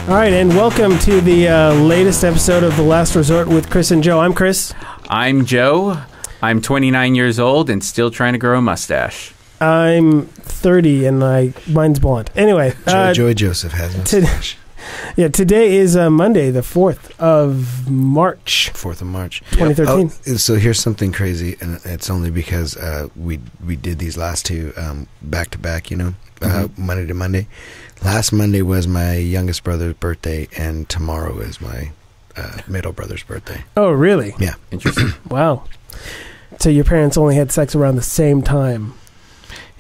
All right, and welcome to the latest episode of The Last Resort with Chris and Joe. I'm Chris. I'm Joe. I'm 29 years old and still trying to grow a mustache. I'm 30 and mine's blonde. Anyway. Joey Joseph has a mustache. Today is Monday, the 4th of March. 4th of March. 2013. Oh, so here's something crazy, and it's only because we did these last two back-to-back, Monday to Monday. Last Monday was my youngest brother's birthday, and tomorrow is my middle brother's birthday. Oh, really? Yeah. Interesting. Wow. So your parents only had sex around the same time.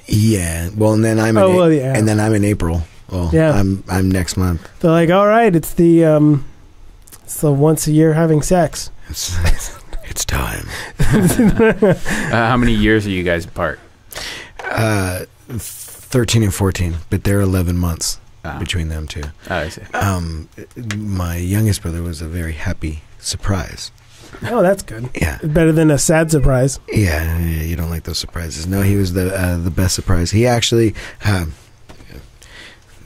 Yeah. Well, and then I'm in April. Well, yeah. I'm next month. They're like, all right, it's the once a year having sex. It's time. How many years are you guys apart? 13 and 14, but they're 11 months between them two. Oh, I see. My youngest brother was a very happy surprise. Oh, that's good. Yeah. Better than a sad surprise. Yeah, you don't like those surprises. No, he was the best surprise. He actually,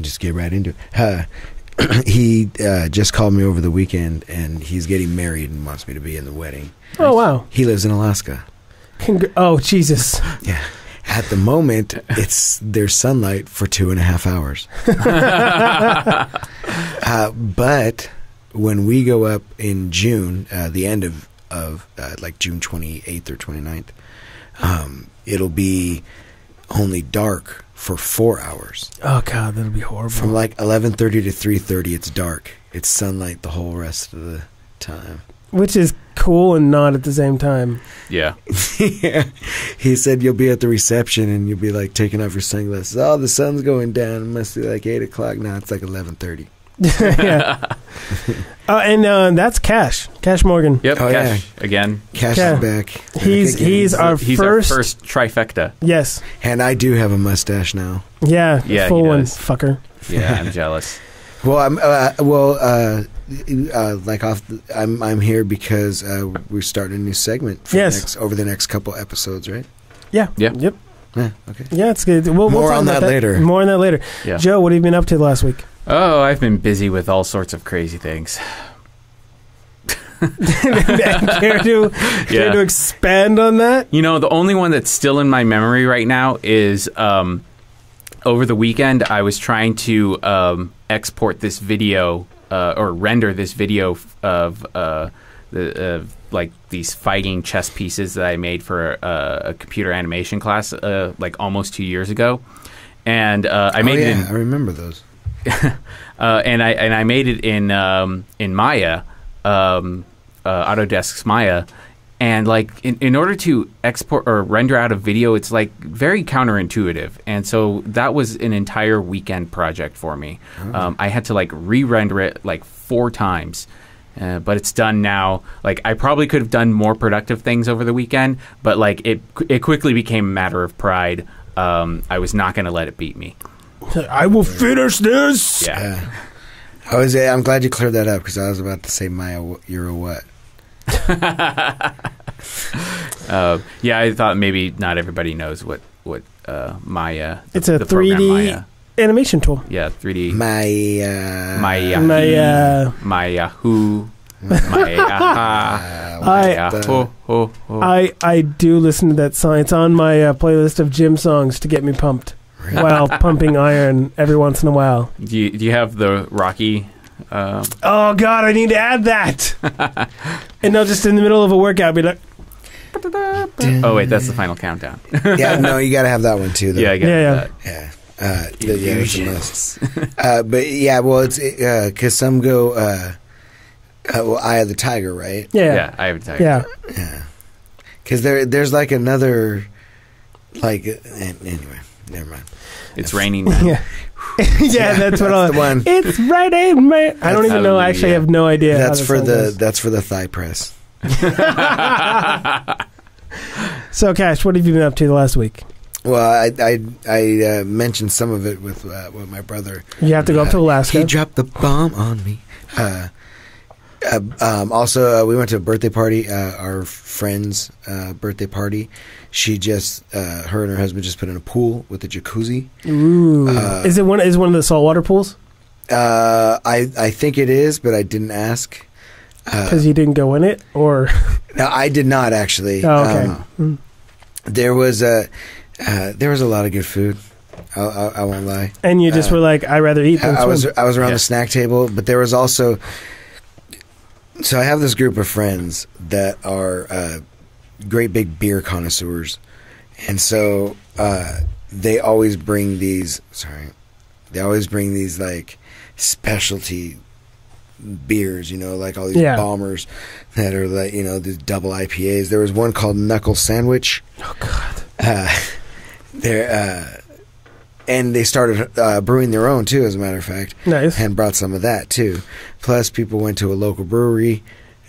just get right into it. He just called me over the weekend, and he's getting married and wants me to be in the wedding. Oh, wow. He lives in Alaska. Oh, Jesus. Yeah. At the moment, there's sunlight for 2.5 hours. But when we go up in June, the end of like June 28th or 29th, it'll be only dark for 4 hours. Oh, God, that'll be horrible. From like 11:30 to 3:30, it's dark. It's sunlight the whole rest of the time. Which is cool and not at the same time. Yeah. Yeah. He said you'll be at the reception and you'll be like taking off your sunglasses. Oh, the sun's going down. It must be like 8 o'clock. Now it's like 11:30. Yeah. And that's Cash. Cash Morgan. Yep. Oh, Cash again. Cash is back. He's our first trifecta. Yes. And I do have a mustache now. Yeah. Yeah. Full he one, does. fucker. Yeah, I'm jealous. Well, I'm here because we're starting a new segment for over the next couple episodes, right? Yeah. Yeah. Yep. Yeah, okay. Yeah, it's good. We'll More talk on about that later. More on that later. Yeah. Joe, what have you been up to last week? Oh, I've been busy with all sorts of crazy things. Care to expand on that? You know, the only one that's still in my memory right now is over the weekend I was trying to export this video or render this video of like these fighting chess pieces that I made for a computer animation class like almost 2 years ago, and I made it. I remember those. And I made it in Maya, Autodesk's Maya, and like in order to export or render out a video, it's like very counterintuitive, and so that was an entire weekend project for me. I had to like re-render it like 4 times. But it's done now. Like I probably could have done more productive things over the weekend, but like it quickly became a matter of pride. I was not going to let it beat me. I will finish this. Yeah. I'm glad you cleared that up because I was about to say Maya, you're a what? Yeah, I thought maybe not everybody knows what Maya. It's a 3D Maya animation tool. Yeah, 3D. Maya. I do listen to that song. It's on my playlist of gym songs to get me pumped while pumping iron every once in a while. Do you have the Rocky? Oh God, I need to add that. And they'll just in the middle of a workout be like. Oh wait, that's the final countdown. Yeah, no, you got to have that one too. Though. Yeah, I get that. Yeah. But yeah, well, it's because some go. Well, Eye of the Tiger, right? Yeah, Eye of the Tiger. Yeah. Because there's like another, like anyway, never mind. It's raining. Man. Yeah. Yeah, that's what the one. It's raining, man. I don't even know. Actually, I have no idea. That's for the thigh press. So, Cash, what have you been up to the last week? Well, I mentioned some of it with my brother. You have to go up to Alaska. He dropped the bomb on me. Also, we went to a birthday party, our friend's birthday party. She just, her and her husband just put in a pool with a jacuzzi. Ooh. Is one of the saltwater pools? I think it is, but I didn't ask. Because you didn't go in it, or No, I did not actually. oh, okay. There was a lot of good food. I won't lie. And you just were like, I'd rather eat than I was swim. around the snack table, but there was also. So I have this group of friends that are great big beer connoisseurs, and so they always bring these. They always bring these like specialty beers, like all these bombers that are like, these double IPAs. There was one called Knuckle Sandwich. Oh God. And they started brewing their own too, as a matter of fact. Nice. And brought some of that too. Plus, people went to a local brewery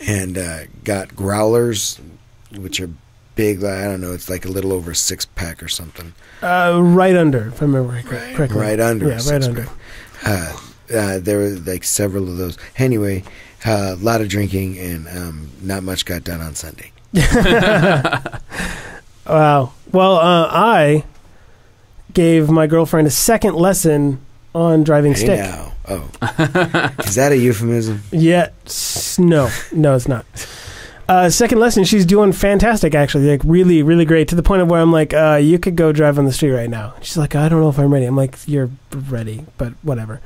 and got growlers, which are big. I don't know. It's like a little over a 6-pack or something. Right under, if I remember correctly. Right under. Yeah, right under. There were like several of those. Anyway, a lot of drinking and not much got done on Sunday. Wow. Well, I gave my girlfriend a second lesson on driving stick. Now. Oh. Is that a euphemism? Yeah. No, it's not. Second lesson, she's doing fantastic, actually. Like, really, really great. To the point of where I'm like, you could go drive on the street right now. She's like, I don't know if I'm ready. I'm like, you're ready, but whatever.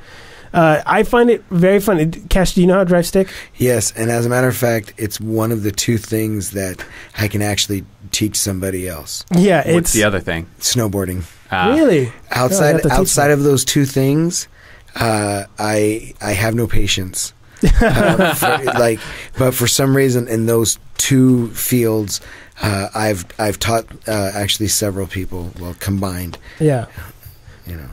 I find it very fun. Cash, do you know how to drive stick? Yes, and as a matter of fact, it's one of the 2 things that I can actually teach somebody else. Yeah, What's the other thing? Snowboarding. Really? Outside of those 2 things, I have no patience. But for some reason in those 2 fields, I've taught actually several people, combined. Yeah.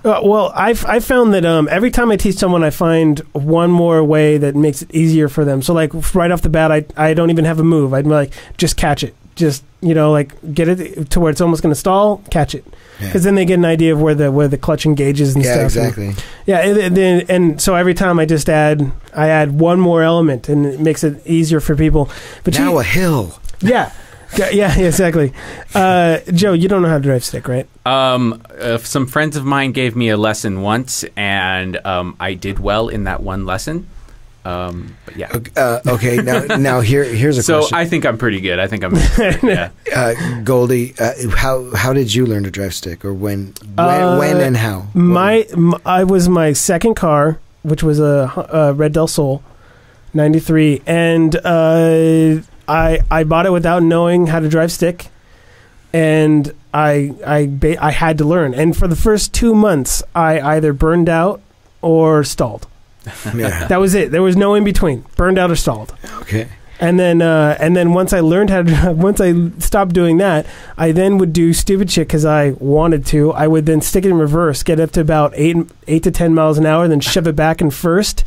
Well, I found that every time I teach someone, I find one more way that makes it easier for them. So, like, right off the bat, I don't even have a move. I'm like, just catch it. Just, get it to where it's almost going to stall, catch it. Because then they get an idea of where the clutch engages and stuff. Yeah, exactly. And so every time I add one more element, and it makes it easier for people. But now a hill. Yeah. Yeah, exactly. Joe, you don't know how to drive stick, right? Some friends of mine gave me a lesson once, and I did well in that one lesson. But yeah. Okay. Now here's a question. So I think I'm pretty good. I think I'm. Yeah. Goldie, how did you learn to drive stick, or when and how? I was my second car, which was a Red Del Sol, 93, and I bought it without knowing how to drive stick, and I had to learn. And for the first 2 months, I either burned out or stalled. Yeah. That was it. There was no in between. Burned out or stalled. Okay. And then once I learned how to, once I stopped doing that, I then would do stupid shit because I wanted to. I would then stick it in reverse, get up to about 8 to 10 miles an hour, then shove it back in first,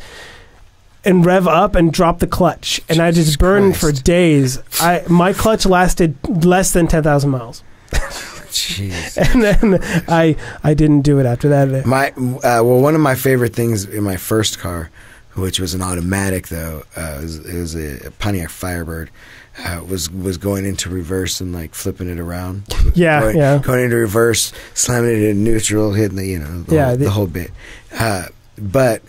and rev up and drop the clutch. And I just burned for days. My clutch lasted less than 10,000 miles. Jeez. And then I didn't do it after that. One of my favorite things in my first car, which was an automatic though, it was a Pontiac Firebird, was going into reverse and like flipping it around. Going into reverse, slamming it in neutral, hitting the whole bit. But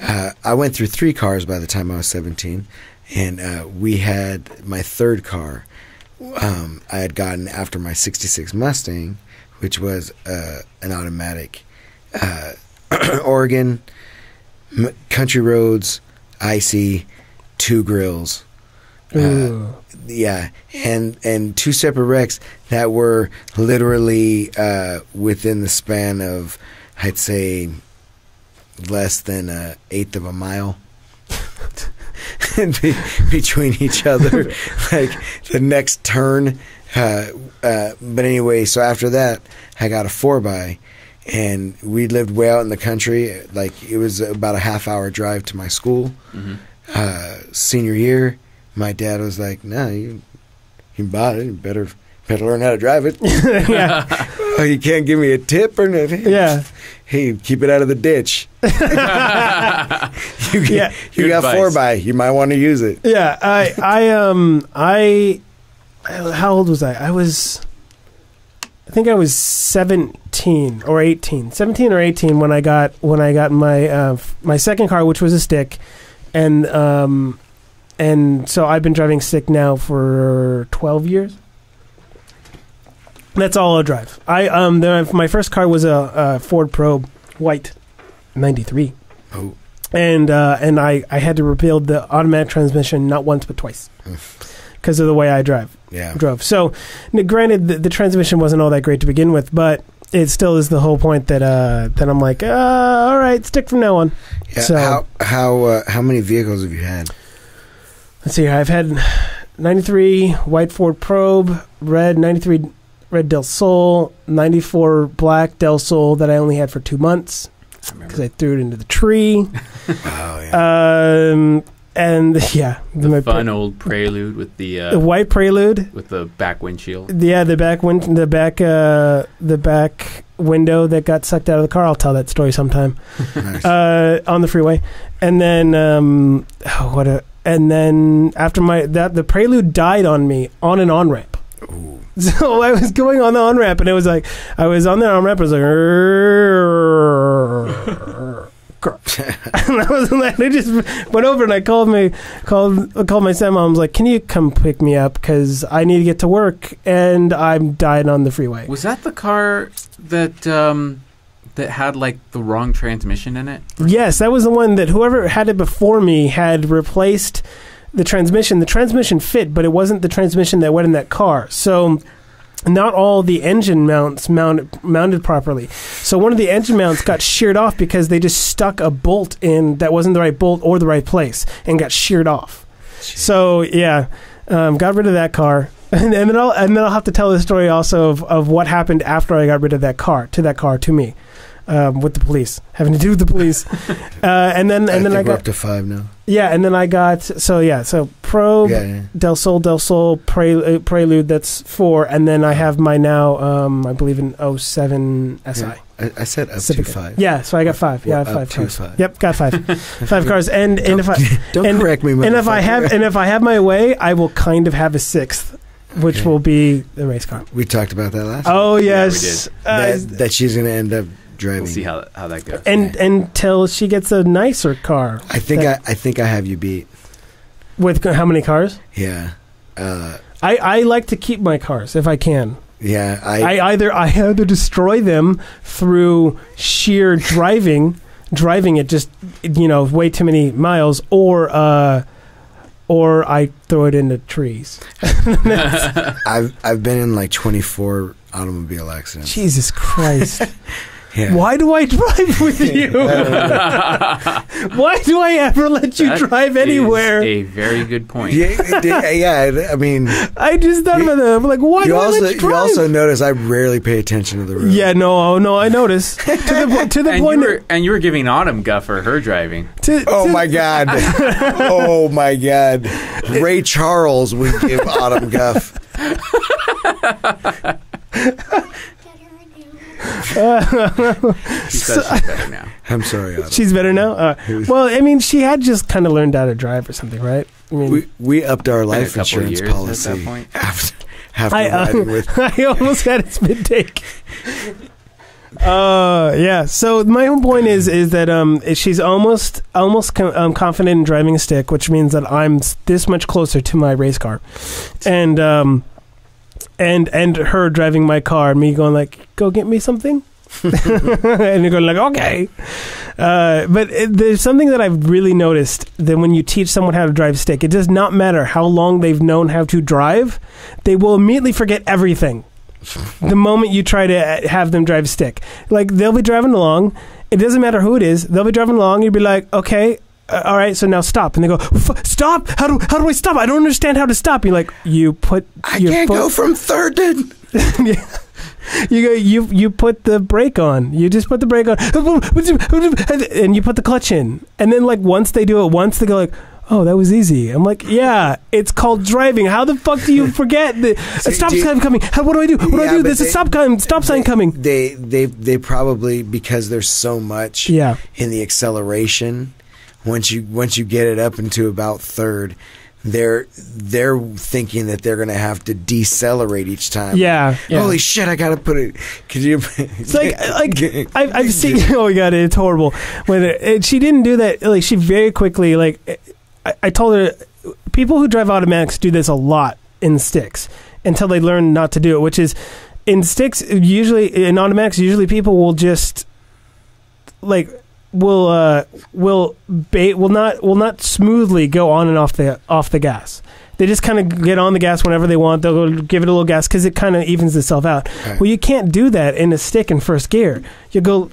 I went through 3 cars by the time I was 17, and we had my third car. I had gotten after my 66 Mustang, which was an automatic. Oregon, country roads, icy, 2 grills. Yeah, and 2 separate wrecks that were literally within the span of, I'd say, less than 1/8 of a mile. Between each other, like the next turn. But anyway, so after that, I got a 4x, and we lived way out in the country. Like, it was about a half-hour drive to my school. Mm-hmm. Senior year, my dad was like, "No, you bought it. You better learn how to drive it." Yeah. Oh, you can't give me a tip or nothing. Yeah. Hey, keep it out of the ditch. You got 4x. You might want to use it. Yeah. I how old was I? I was think I was 17 or 18 when I got my my second car, which was a stick, and so I've been driving stick now for 12 years. That's all I'll drive. My first car was a Ford Probe white 93. Oh. And I had to rebuild the automatic transmission not once but twice because of the way I drove. So, granted, the transmission wasn't all that great to begin with, but it still is the whole point that I'm like, all right, stick from now on. Yeah. So, How many vehicles have you had? Let's see here. I've had 93 white Ford Probe, red 93 red Del Sol, 94 black Del Sol that I only had for 2 months because I threw it into the tree. Oh yeah. And yeah, the fun old Prelude with the white Prelude with the back windshield. Yeah, the back window that got sucked out of the car. I'll tell that story sometime. Nice. On the freeway, and then and then after the Prelude died on me on an on ramp. Ooh. So I was going on the on ramp, and it was like I was on the on ramp. I was like, and I just went over and I called my stepmom. I was like, "Can you come pick me up? Because I need to get to work, and I'm dying on the freeway." Was that the car that that had like the wrong transmission in it? Yes, that was the one that whoever had it before me had replaced the transmission. The transmission fit, but it wasn't the transmission that went in that car. So not all the engine mounts mounted properly. So one of the engine mounts got sheared off because they just stuck a bolt in that wasn't the right bolt or the right place and got sheared off. Jeez. So yeah, got rid of that car. And then I'll have to tell the story also of what happened after I got rid of that car to me. With the police, having to do with the police, and then I got we're up to 5 now. Yeah, and then I got so Probe, Del Sol, Prelude. That's 4, and then I have my now I believe an 07 SI. Yeah, I said up to 5. Yeah, so I got 5. Yeah, well, 5 cars. 5. Yep, got 5. 5 cars, and if I don't correct me, and if I have my way, I will kind of have a 6th. Which will be the race car. We talked about that last. Oh time. yes, yeah, we did. That she's going to end up driving. We'll see how that goes. And until she gets a nicer car. I think I have you beat. With how many cars? Yeah. I like to keep my cars if I can. Yeah. I either destroy them through sheer driving it just way too many miles, or I throw it into trees. I've been in like 24 automobile accidents. Jesus Christ. Yeah. Why do I drive with you? Why do I ever let you drive anywhere? A very good point. Yeah, I mean, I just thought about that. I'm like, why do I let you drive? You also notice I rarely pay attention to the road. Yeah, no, I notice. to the point. You were giving Autumn guff for her driving. My God. Oh, my God. Ray Charles would give Autumn guff. She says she's better now. I'm sorry, Autumn. She's better now? Well, I mean, she had just kind of learned how to drive or something, right? I mean, we upped our life insurance policy at that point. after riding with. I almost had its mid-take. Yeah. So my whole point is that she's almost confident in driving a stick, which means that I'm this much closer to my race car, and her driving my car, and me going like, "Go get me something," and you're going like, "Okay." But there's something that I've really noticed that when you teach someone how to drive stick, it does not matter how long they've known how to drive; they will immediately forget everything. The moment you try to have them drive stick, like they'll be driving along, it doesn't matter who it is. They'll be driving along. You'll be like, okay, all right, so now stop, and they go, stop. How do I stop? I don't understand how to stop. You're like, you put. I can't go from third to. You put the brake on. You just put the brake on, and you put the clutch in, and then like once they do it once, they go like, oh, that was easy. I'm like, yeah, it's called driving. How the fuck do you forget the stop sign coming? What do I do? What do I do? There's a stop sign coming. They probably, because there's so much in the acceleration. Once you get it up into about third, they're thinking that they're going to have to decelerate each time. Yeah. Holy shit! I got to put it. Could you? It's like I've seen. Oh my god, it's horrible. When she didn't do that, like she very quickly. Like I told her, people who drive automatics do this a lot in sticks until they learn not to do it. Which is in sticks usually in automatics. Usually people will just like will not smoothly go on and off the gas. They just kind of get on the gas whenever they want. They'll go give it a little gas because it kind of evens itself out. Right. Well, you can't do that in a stick in first gear. You go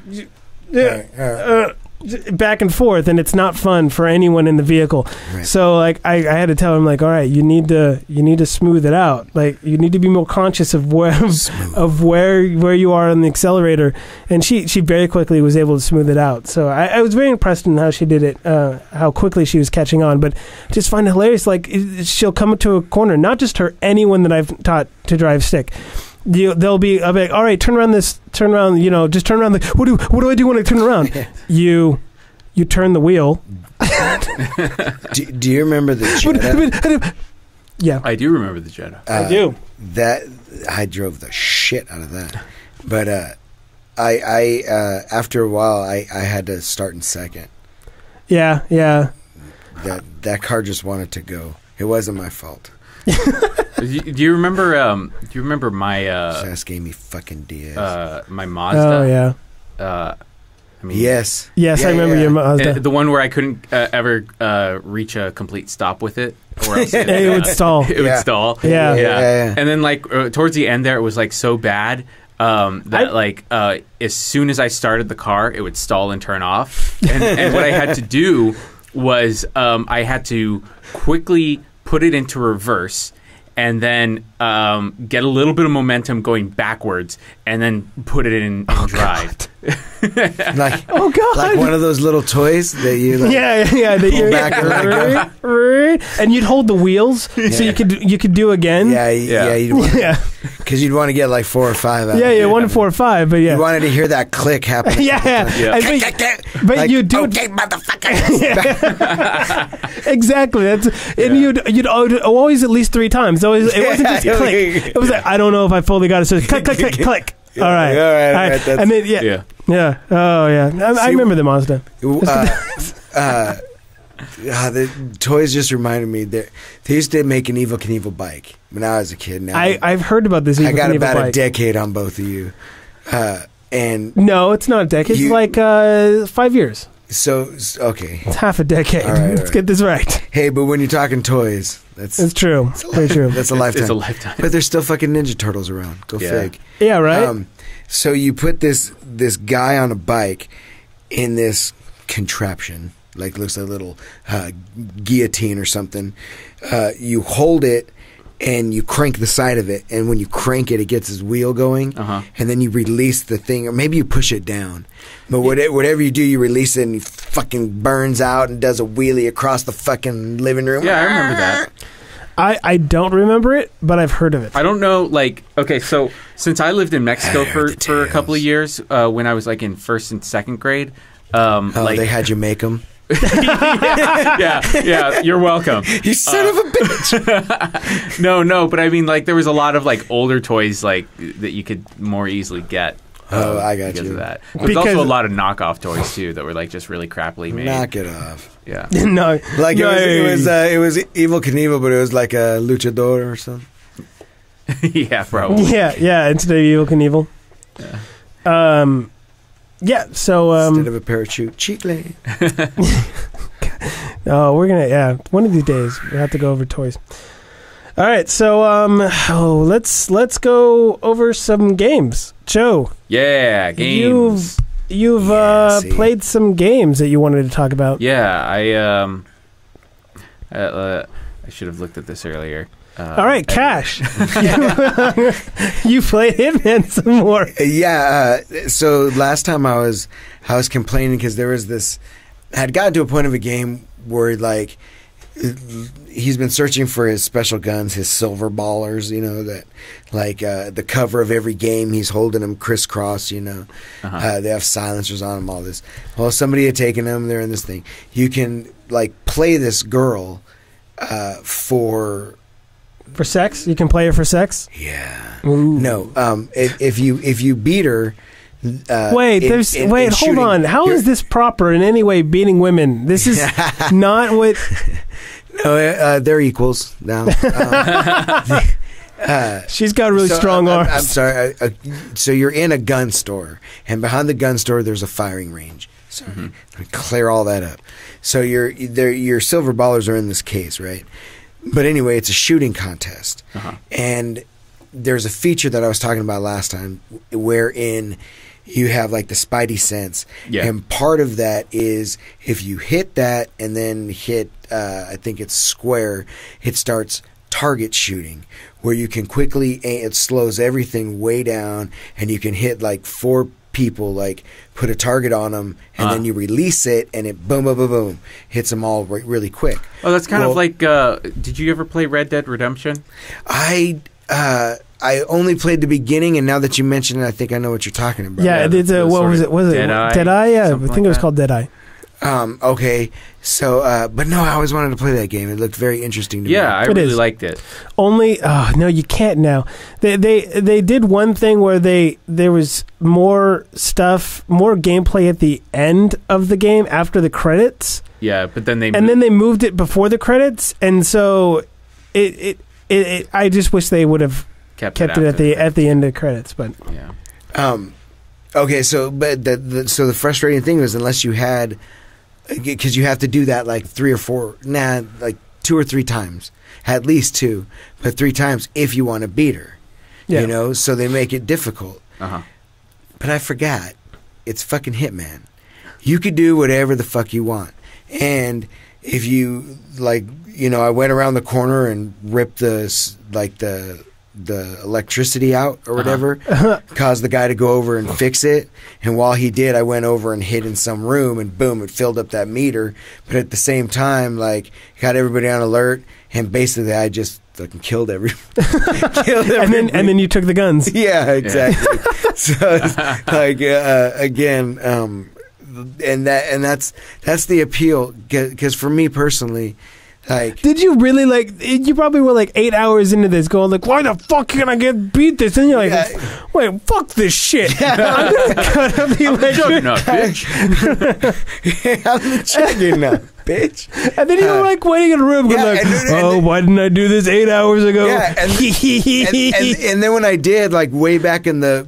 back and forth, and it's not fun for anyone in the vehicle. Right. So, like, I had to tell him, like, all right, you need to smooth it out. Like, you need to be more conscious of where you are on the accelerator. And she very quickly was able to smooth it out. So I was very impressed in how she did it, how quickly she was catching on. But I just find it hilarious. Like, she'll come to a corner, not just her, anyone that I've taught to drive stick. I'll be like, all right, turn around, just turn around. What do I do when I turn around? you turn the wheel. do you remember the Jetta? Yeah, I do remember the Jetta. I do. That I drove the shit out of that, but I after a while I had to start in second. Yeah. That car just wanted to go. It wasn't my fault. Do you remember? Do you remember my? Just gave me fucking Diaz. My Mazda. Oh yeah. I mean, yes, I remember your Mazda. The one where I couldn't ever reach a complete stop with it, or else it would stall. It would stall. Yeah. And then like towards the end there, it was like so bad that as soon as I started the car, it would stall and turn off. And what I had to do was I had to quickly put it into reverse, and then get a little bit of momentum going backwards, and then put it in drive. Like, oh god! Like one of those little toys that you like, that pull back and let go. And you'd hold the wheels so you could do again. Because you'd want to get like 4 or 5 out. Yeah, 1 to 4 or 5, but yeah, you wanted to hear that click happen. But like, you do okay, motherfucker. Exactly. And you'd always at least 3 times. It wasn't just a click. It was like, I don't know if I fully got it. So click, click, click, click. All right. And then yeah. Oh yeah. I remember the Mazda. The toys just reminded me that they used to make an Evel Knievel bike when I was a kid. Now I've heard about this. I got about a decade on both of you, and no, it's not a decade. It's like 5 years. So okay, it's half a decade. All right, Let's get this right. Hey, but when you're talking toys, it's true. Very true. That's a lifetime. It's a lifetime. But there's still fucking Ninja Turtles around. Go fig. Yeah, right. So you put this guy on a bike in this contraption, like looks like a little guillotine or something. You hold it and you crank the side of it, and when you crank it, it gets his wheel going, and then you release the thing, or maybe you push it down. But whatever you do, you release it, and it fucking burns out and does a wheelie across the fucking living room. Yeah, I remember that. I don't remember it, but I've heard of it. I don't know, like, okay, so since I lived in Mexico for a couple of years, when I was like in 1st and 2nd grade, they had you make them. yeah, you're welcome. You son of a bitch. No, but I mean, like, there was a lot of like older toys like that you could more easily get. I got because you. Of that. There's also a lot of knockoff toys too that were like just really crappily made. Knock it off. Yeah. No, like it was Evel Knievel, but it was like a luchador or something. Yeah, probably. Yeah. Instead of Evel Knievel. Yeah. Yeah, so instead of a parachute, chicle. Oh, we're gonna one of these days we have to go over toys. All right, so let's go over some games. Joe, games. You've played some games that you wanted to talk about. Yeah, I should have looked at this earlier. All right, Cash. You played Hitman some more. Yeah. So last time I was complaining because there was this. I had gotten to a point of a game where like he's been searching for his special guns, his silver ballers. You know that like the cover of every game he's holding them crisscross. You know, they have silencers on them. All this. Well, somebody had taken them. They're in this thing. You can like play this girl. for sex. You can play it for sex. yeah. Ooh. No, if you beat her. Wait, hold shooting, on. How is this proper in any way? Beating women. This is not what. No, they're equals now. She's got really strong arms. I'm sorry. So you're in a gun store, and behind the gun store, there's a firing range. So let me clear all that up. So your silver ballers are in this case, right? But anyway, it's a shooting contest, and there's a feature that I was talking about last time, wherein you have like the spidey sense, and part of that is if you hit that and then hit, I think it's square, it starts target shooting, where you can quickly, it slows everything way down, and you can hit like 4 people, like put a target on them, and then you release it, and it boom, boom, boom, boom, hits them all really quick. Oh, that's kind of like, did you ever play Red Dead Redemption? I only played the beginning, and now that you mention it, I think I know what you're talking about. Yeah, it's what was it? Was it Deadeye? Yeah, I think it was called Deadeye. Okay, so but no, I always wanted to play that game. It looked very interesting to me. Yeah, I really liked it. Only no, you can't now. They did one thing where there was more stuff, more gameplay at the end of the game after the credits. Yeah, but then they moved it before the credits, and so it I just wish they would have kept it at the end of the credits, but yeah. Okay, so but so the frustrating thing was, unless you had, because you have to do that like 3 or 4, like 2 or 3 times, at least 2, but 3 times if you want to beat her. You know, so they make it difficult. But I forgot, it's fucking Hitman. You could do whatever the fuck you want, and if you like, you know, I went around the corner and ripped the electricity out or whatever, caused the guy to go over and fix it, and while he did, I went over and hid in some room, and boom, it filled up that meter. But at the same time, like, got everybody on alert, and basically I just fucking killed everyone. And then you took the guns. Yeah, exactly. So it's like again, and that's the appeal, because for me personally, like, did you really you probably were like 8 hours into this going like, why the fuck can I get beat this? And you're like, wait, fuck this shit. I'm gonna cut up the bitch. I'm the juggernaut, bitch. And then you were like waiting in a room going like, why didn't I do this 8 hours ago? Yeah, and then when I did, like way back in the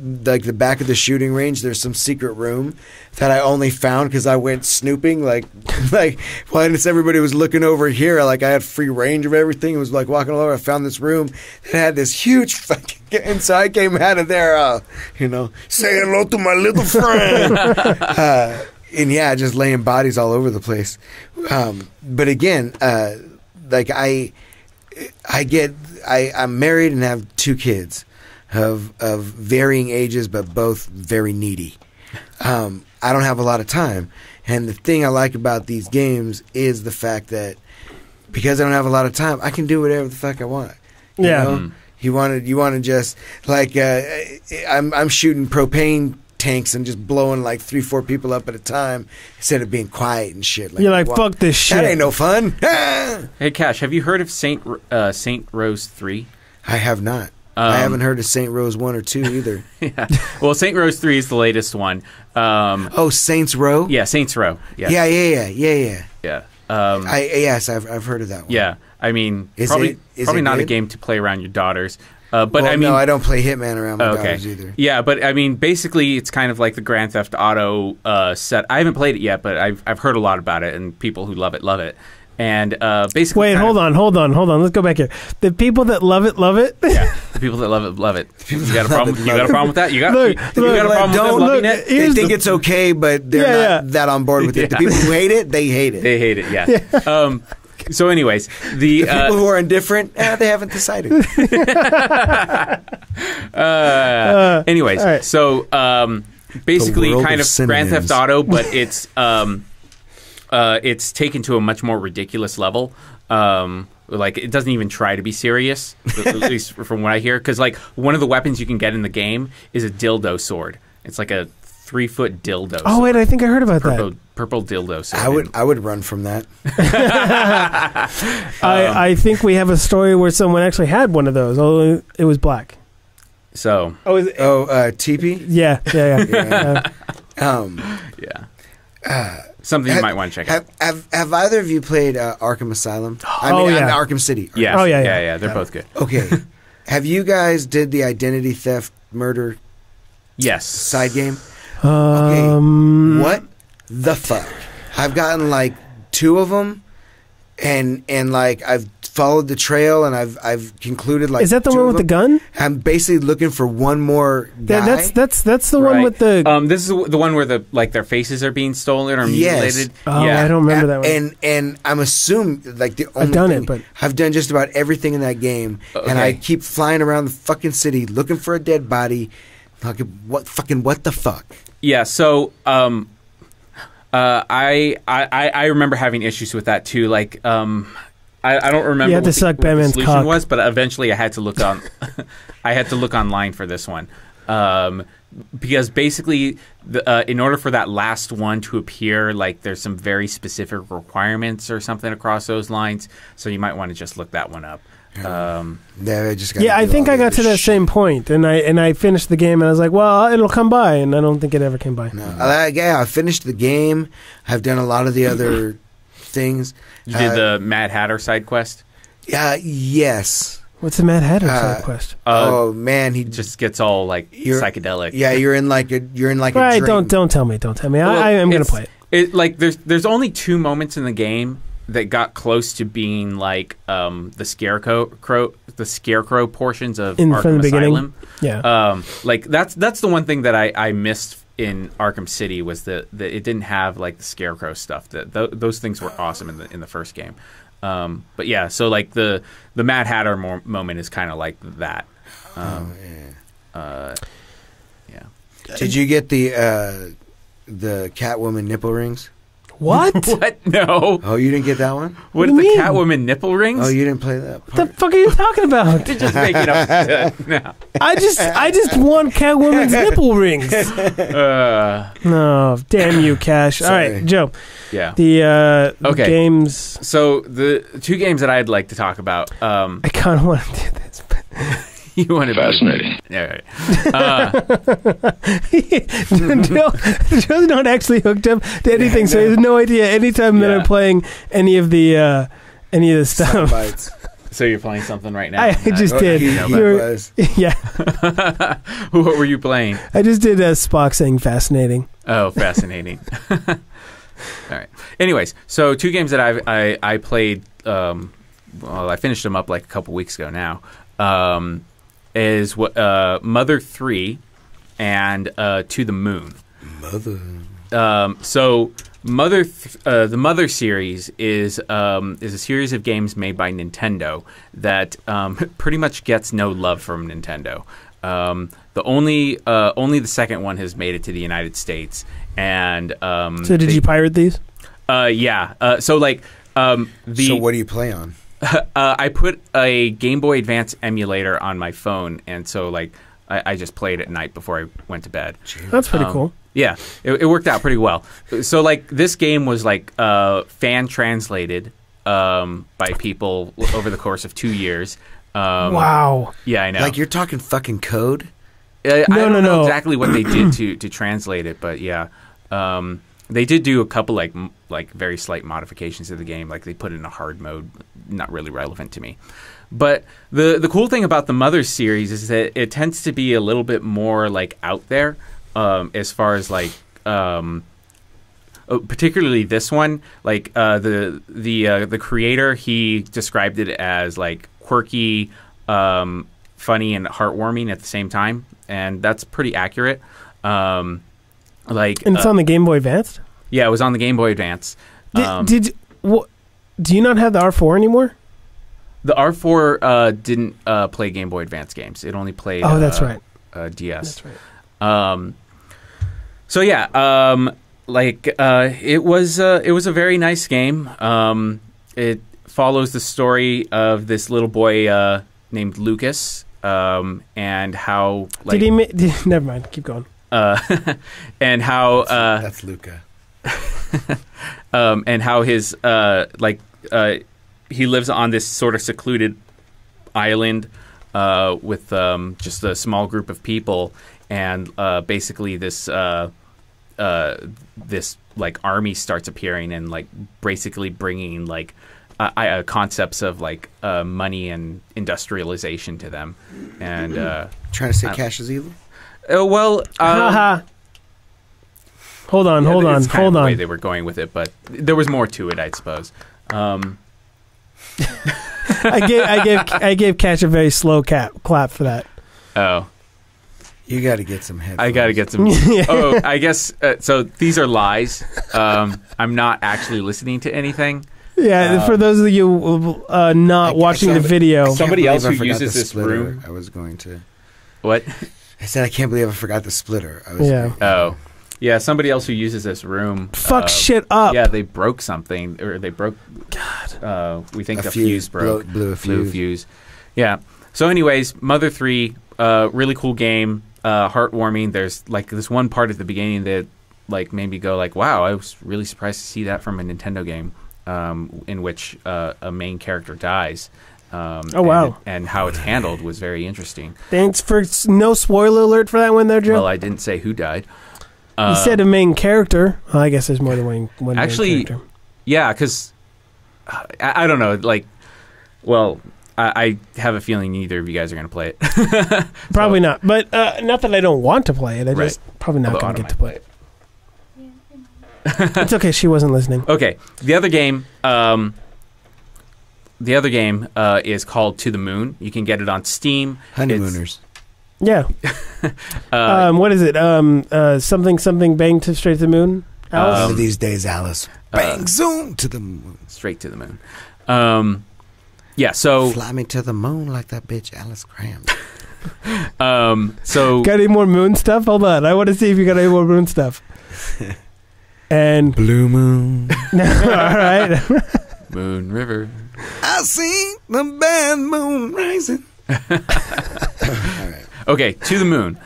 back of the shooting range, there's some secret room that I only found because I went snooping, like while everybody was looking over here, like I had free range of everything. It was like walking all over. I found this room that had this huge fucking, and so I came out of there, you know, say hello to my little friend, and yeah, just laying bodies all over the place. But again, like I'm married and have 2 kids of varying ages, but both very needy. I don't have a lot of time, and the thing I like about these games is the fact that because I don't have a lot of time, I can do whatever the fuck I want. You know? You want to just like I'm shooting propane tanks and just blowing like 3-4 people up at a time instead of being quiet and shit. Like, you're like, fuck this shit. That ain't no fun. Hey, Cash, have you heard of Saint Rose 3? I have not. I haven't heard of Saint Rose 1 or 2 either. Yeah. Well, Saint Rose 3 is the latest one. Saints Row? Yeah, Saints Row. Yes. Yeah. Yes, I've heard of that one. Yeah. I mean, is probably not good? a game to play around your daughters. But well, I mean, no, I don't play Hitman around my daughters either. Yeah, but I mean, basically, it's kind of like the Grand Theft Auto set. I haven't played it yet, but I've heard a lot about it, and people who love it. And basically, wait, hold on. Let's go back here. The people that love it. Yeah, the people that love it. You got a problem? You got a problem with that? You got a problem with them loving it? They think it's okay, but they're not that on board with it. The people who hate it, they hate it. They hate it. Yeah. So, anyways, the people who are indifferent, they haven't decided. Anyways, right. So basically, kind of Grand Theft Auto, but it's taken to a much more ridiculous level. Like, it doesn't even try to be serious, at least from what I hear. Because, like, one of the weapons you can get in the game is a dildo sword. It's like a 3-foot dildo. Oh, wait, I think I heard about that. purple dildo. So I would run from that. I think we have a story where someone actually had one of those. Although it was black. So TP. Yeah. Something you might want to check out. Have either of you played Arkham Asylum? I Oh, mean, yeah. Arkham City. Yes. Oh, yeah. They're both good. Okay. Have you guys did the identity theft murder Yes. side game? Um, What the fuck? I've gotten like 2 of them, and like I've followed the trail, and I've concluded like. Is that the 2 one of with the them. gun? I'm basically looking for one more guy. That's the one Right. with the. This is the one where their faces are being stolen or Yes. mutilated. Oh, yeah. I don't remember that one. And I'm assuming like the only I've done thing, it, but I've done just about everything in that game, and I Okay. keep flying around the fucking city looking for a dead body. What the fuck? Yeah, so I remember having issues with that too. Like I don't remember You had to what suck what the Batman's solution cock. was, but eventually I had to look on I had to look online for this one. Because basically in order for that last one to appear, like there's some very specific requirements or something across those lines, so you might want to just look that one up. I just gotta I do think all I the got to other that shit. same point, and I finished the game, and I was like, well, it'll come by, and I don't think it ever came by. No, I finished the game. I've done a lot of the other things. You did the Mad Hatter side quest. Yes. What's the Mad Hatter side quest? Oh man, he It just gets all like psychedelic. Yeah, you're in like a Right, dream. don't tell me. Well, I am gonna it's- play it. Like there's only 2 moments in the game that got close to being like the scarecrow portions of From Arkham the beginning? Asylum. Yeah. Like that's the one thing that I missed in Arkham City was that it didn't have like the scarecrow stuff. Those things were awesome in the first game. But yeah, so like the Mad Hatter moment is kind of like that. Yeah. Did you get the Catwoman nipple rings? What? What? No. Oh, you didn't get that one? What do are the you mean? Catwoman nipple rings? Oh, you didn't play that What the part? fuck are you talking about? You're just making up shit. No. I just want Catwoman's nipple rings. No, damn you, Cash. All Sorry. right, Joe. Yeah. The Okay. games. So the 2 games that I'd like to talk about. I kind of want to do this, but You want to Fascinating. Yeah. Right. Joe's not actually hooked up to anything, so he has no idea. Anytime that Yeah. I'm playing any of the stuff, Bites. So you're playing something right now. I just did. He You're- was. yeah, What were you playing? I just did Spock saying fascinating. Oh, fascinating. All right. Anyways, so 2 games that I played. Well, I finished them up like a couple weeks ago now. Is what Mother 3 and To the Moon. Mother. So the Mother series is a series of games made by Nintendo that pretty much gets no love from Nintendo. Only the second one has made it to the United States, and So did you pirate these? Yeah. So like So what do you play on? I put a Game Boy Advance emulator on my phone, and so like I just played at night before I went to bed. That's pretty cool. Yeah, it worked out pretty well. So like this game was like fan translated by people over the course of 2 years. Wow. Yeah, I know. Like you're talking fucking code? I don't know no. exactly what they did to translate it, but yeah. They did do a couple like very slight modifications to the game, like they put it in a hard mode, not really relevant to me. But the cool thing about the Mother series is that it tends to be a little bit more like out there, as far as like particularly this one. Like the creator, he described it as like quirky, funny, and heartwarming at the same time, and that's pretty accurate. Like, And it's on the Game Boy Advance? yeah, it was on the Game Boy Advance. Do you not have the R4 anymore? The R4 didn't play Game Boy Advance games. It only played. Oh, that's right. DS. That's right. So yeah, it was a very nice game. It follows the story of this little boy named Lucas, and how like Never mind. Keep going. and how That's Luca. and how his he lives on this sort of secluded island with just a small group of people, and basically this like army starts appearing and like basically bringing like concepts of like money and industrialization to them, and Trying to say cash is evil? well. Hold on. It's kind of the way they were going with it, but there was more to it, I suppose. I gave Cash a very slow clap for that. Oh, You got to get some headphones. I got to get some. Oh, I guess so. These are lies. I'm not actually listening to anything. Yeah, for those of you not watching the video, Somebody else who I forgot uses the this splitter. room. I was going to. What? I said I can't believe I forgot the splitter. I was Yeah. Oh, yeah. Somebody else who uses this room. fuck shit up. Yeah, they broke something, or they broke. God. We think a fuse broke. Blew a fuse. Fuse. Yeah. So, anyways, Mother 3, really cool game, heartwarming. There's like this one part at the beginning that like made me go like, wow, I was really surprised to see that from a Nintendo game, in which a main character dies. Oh, wow. And how it's handled was very interesting. Thanks for no spoiler alert for that one there, Joe. Well, I didn't say who died. You said a main character. Well, I guess there's more than one Actually, main character. Yeah, because I don't know. Like, well, I have a feeling neither of you guys are going to play it. Probably not. But not that I don't want to play it. I just probably not Although going to Autumn get to play it. It's okay. She wasn't listening. Okay, the other game. Is called To the Moon. You can get it on Steam. Honeymooners. Yeah. What is it? Something bang to straight to the moon? Alice? One of these days, Alice. Bang, zoom to the moon. Straight to the moon. Yeah, so... Fly me to the moon like that bitch Alice Graham. So... Got any more moon stuff? Hold on. I want to see if you got any more moon stuff. And... Blue moon. All right. Moon River. I see the bad moon rising. All right. Okay, To the Moon.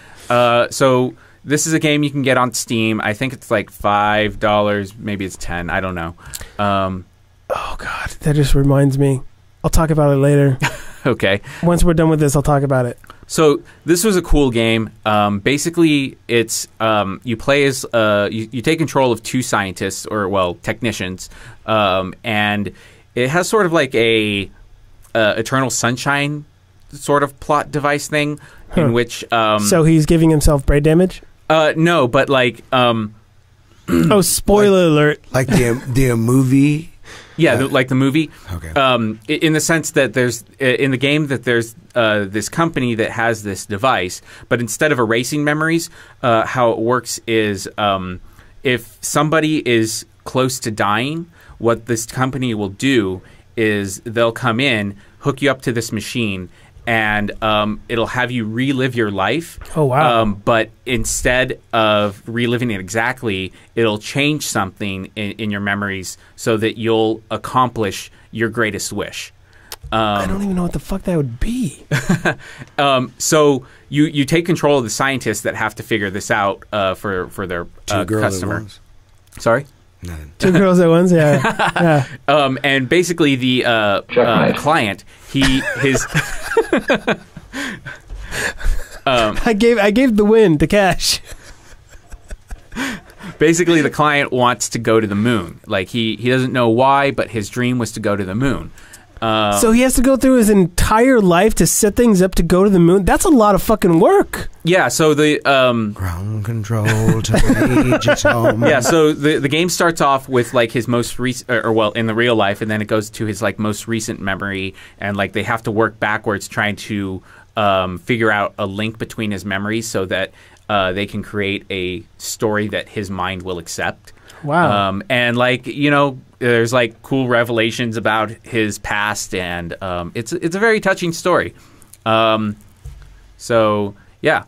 So this is a game you can get on Steam. I think it's like $5, maybe it's $10. I don't know. Oh, God. That just reminds me. I'll talk about it later. Okay. Once we're done with this, I'll talk about it. So this was a cool game. Basically, it's you play as you take control of two scientists, or well, technicians, and it has sort of like a Eternal Sunshine sort of plot device thing, in which so he's giving himself brain damage? No, but like oh, spoiler alert! Like the movie. Yeah, like the movie. Okay. In the sense that there's in the game that there's this company that has this device, but instead of erasing memories, how it works is if somebody is close to dying, what this company will do is they'll come in, hook you up to this machine, and it'll have you relive your life. Oh, wow. But instead of reliving it exactly, it'll change something in your memories so that you'll accomplish your greatest wish. I don't even know what the fuck that would be. So you take control of the scientists that have to figure this out for their customer. Sorry? Nothing. Two girls at once, yeah. And basically the client, his I gave the win to Cash. Basically, the client wants to go to the moon. Like he doesn't know why, but his dream was to go to the moon. So he has to go through his entire life to set things up to go to the moon. That's a lot of fucking work. Yeah. So the ground control to Major's home. Yeah. So the game starts off with like his most recent, or well, in the real life, and then it goes to his like most recent memory, and like they have to work backwards trying to figure out a link between his memories so that they can create a story that his mind will accept. Wow. And like, you know, there's like cool revelations about his past, and it's a very touching story. So yeah,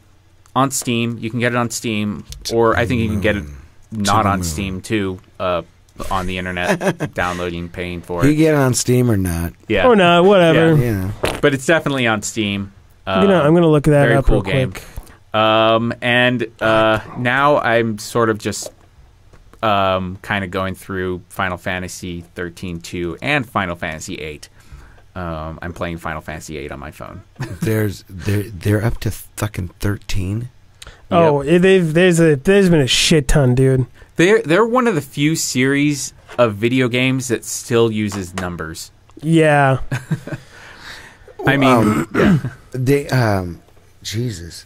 on Steam, you can get it on Steam, or I think you can get it not on Steam too, on the internet, downloading, paying for You it. get it on Steam or not? Yeah, Or not, whatever. Yeah. but it's definitely on Steam. I'm gonna look that very up cool real game. quick. And now I'm sort of just kind of going through Final Fantasy 13-2 and Final Fantasy 8. I'm playing Final Fantasy 8 on my phone. They're up to fucking 13. Oh, there's been a shit ton, dude. They're one of the few series of video games that still uses numbers. Yeah. I mean, yeah. They Jesus.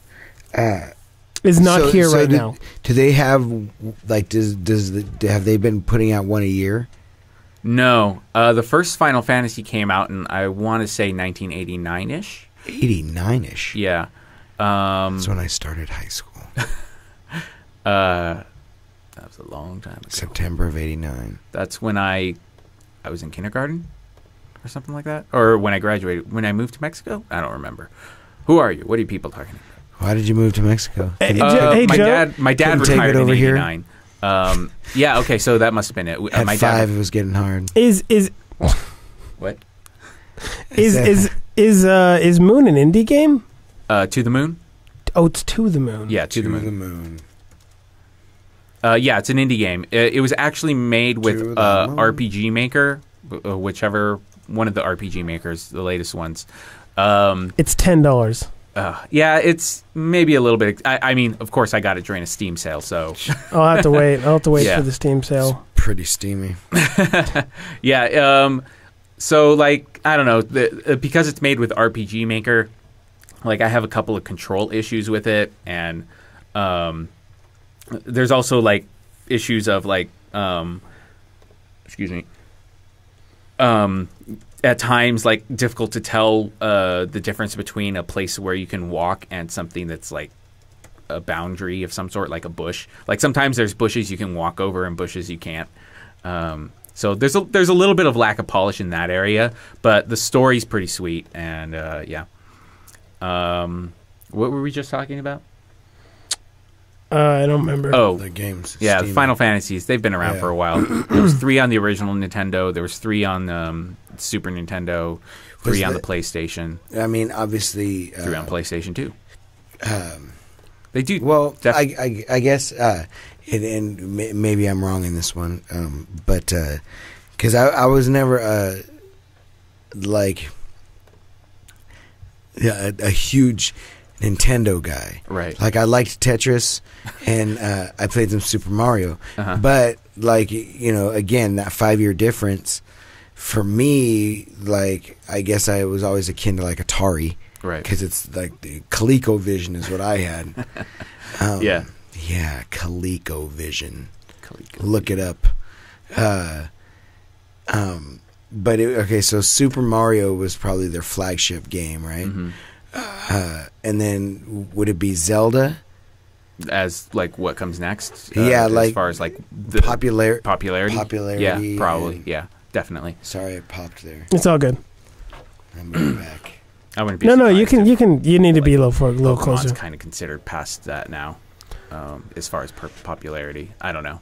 Is not here right now. Do they have like have they been putting out one a year? No. The first Final Fantasy came out in, I want to say, 1989-ish. 89-ish. Yeah. That's when I started high school. That was a long time ago. September of 89. That's when I was in kindergarten or something like that. Or when I graduated, when I moved to Mexico? I don't remember. Who are you? What are you people talking about? Why did you move to Mexico? Hey, my Joe? my dad Couldn't take retired it over in here? 89. Yeah, okay, so that must have been it. At My 5, dad, it was getting hard. Is what? Is Moon an indie game? To the Moon? Oh, it's To the Moon. Yeah, To the Moon. Yeah, it's an indie game. It was actually made with RPG Maker, whichever one of the RPG makers, the latest ones. It's $10. Yeah, it's maybe a little bit. I mean, of course, I got it during a Steam sale, so I'll have to wait. Yeah. For the Steam sale. It's pretty steamy. Yeah. So, like, I don't know, because it's made with RPG Maker, like, I have a couple of control issues with it, and there's also like issues of like, excuse me. At times, like, difficult to tell the difference between a place where you can walk and something that's like a boundary of some sort, like a bush. Like, sometimes there's bushes you can walk over and bushes you can't. So there's a little bit of lack of polish in that area, but the story's pretty sweet, and yeah. What were we just talking about? I don't remember. Oh, The games. yeah, steamy. Final Fantasies. They've been around for a while. There was 3 on the original Nintendo. There was 3 on Super Nintendo. 3 on the PlayStation. I mean, obviously. 3 on PlayStation 2. They do. Well, I guess, and maybe I'm wrong in this one, but because I was never like a huge Nintendo guy. Right. Like, I liked Tetris, and I played some Super Mario. Uh-huh. But, like, you know, again, that 5-year difference, for me, like, I guess I was always akin to, like, Atari. Right. Because it's, like, the ColecoVision is what I had. Yeah. Yeah, ColecoVision. Look it up. But, okay, so Super Mario was probably their flagship game, right? Mm-hmm. And then would it be Zelda? As, like, what comes next? Yeah, as like, far as, like, the popularity. Popularity? Yeah, probably. Yeah, definitely. Sorry, I popped there. It's all good. I'm going back. I wouldn't be No, surprised you need to be a little Pokemon's closer. kind of considered past that now, as far as popularity. I don't know.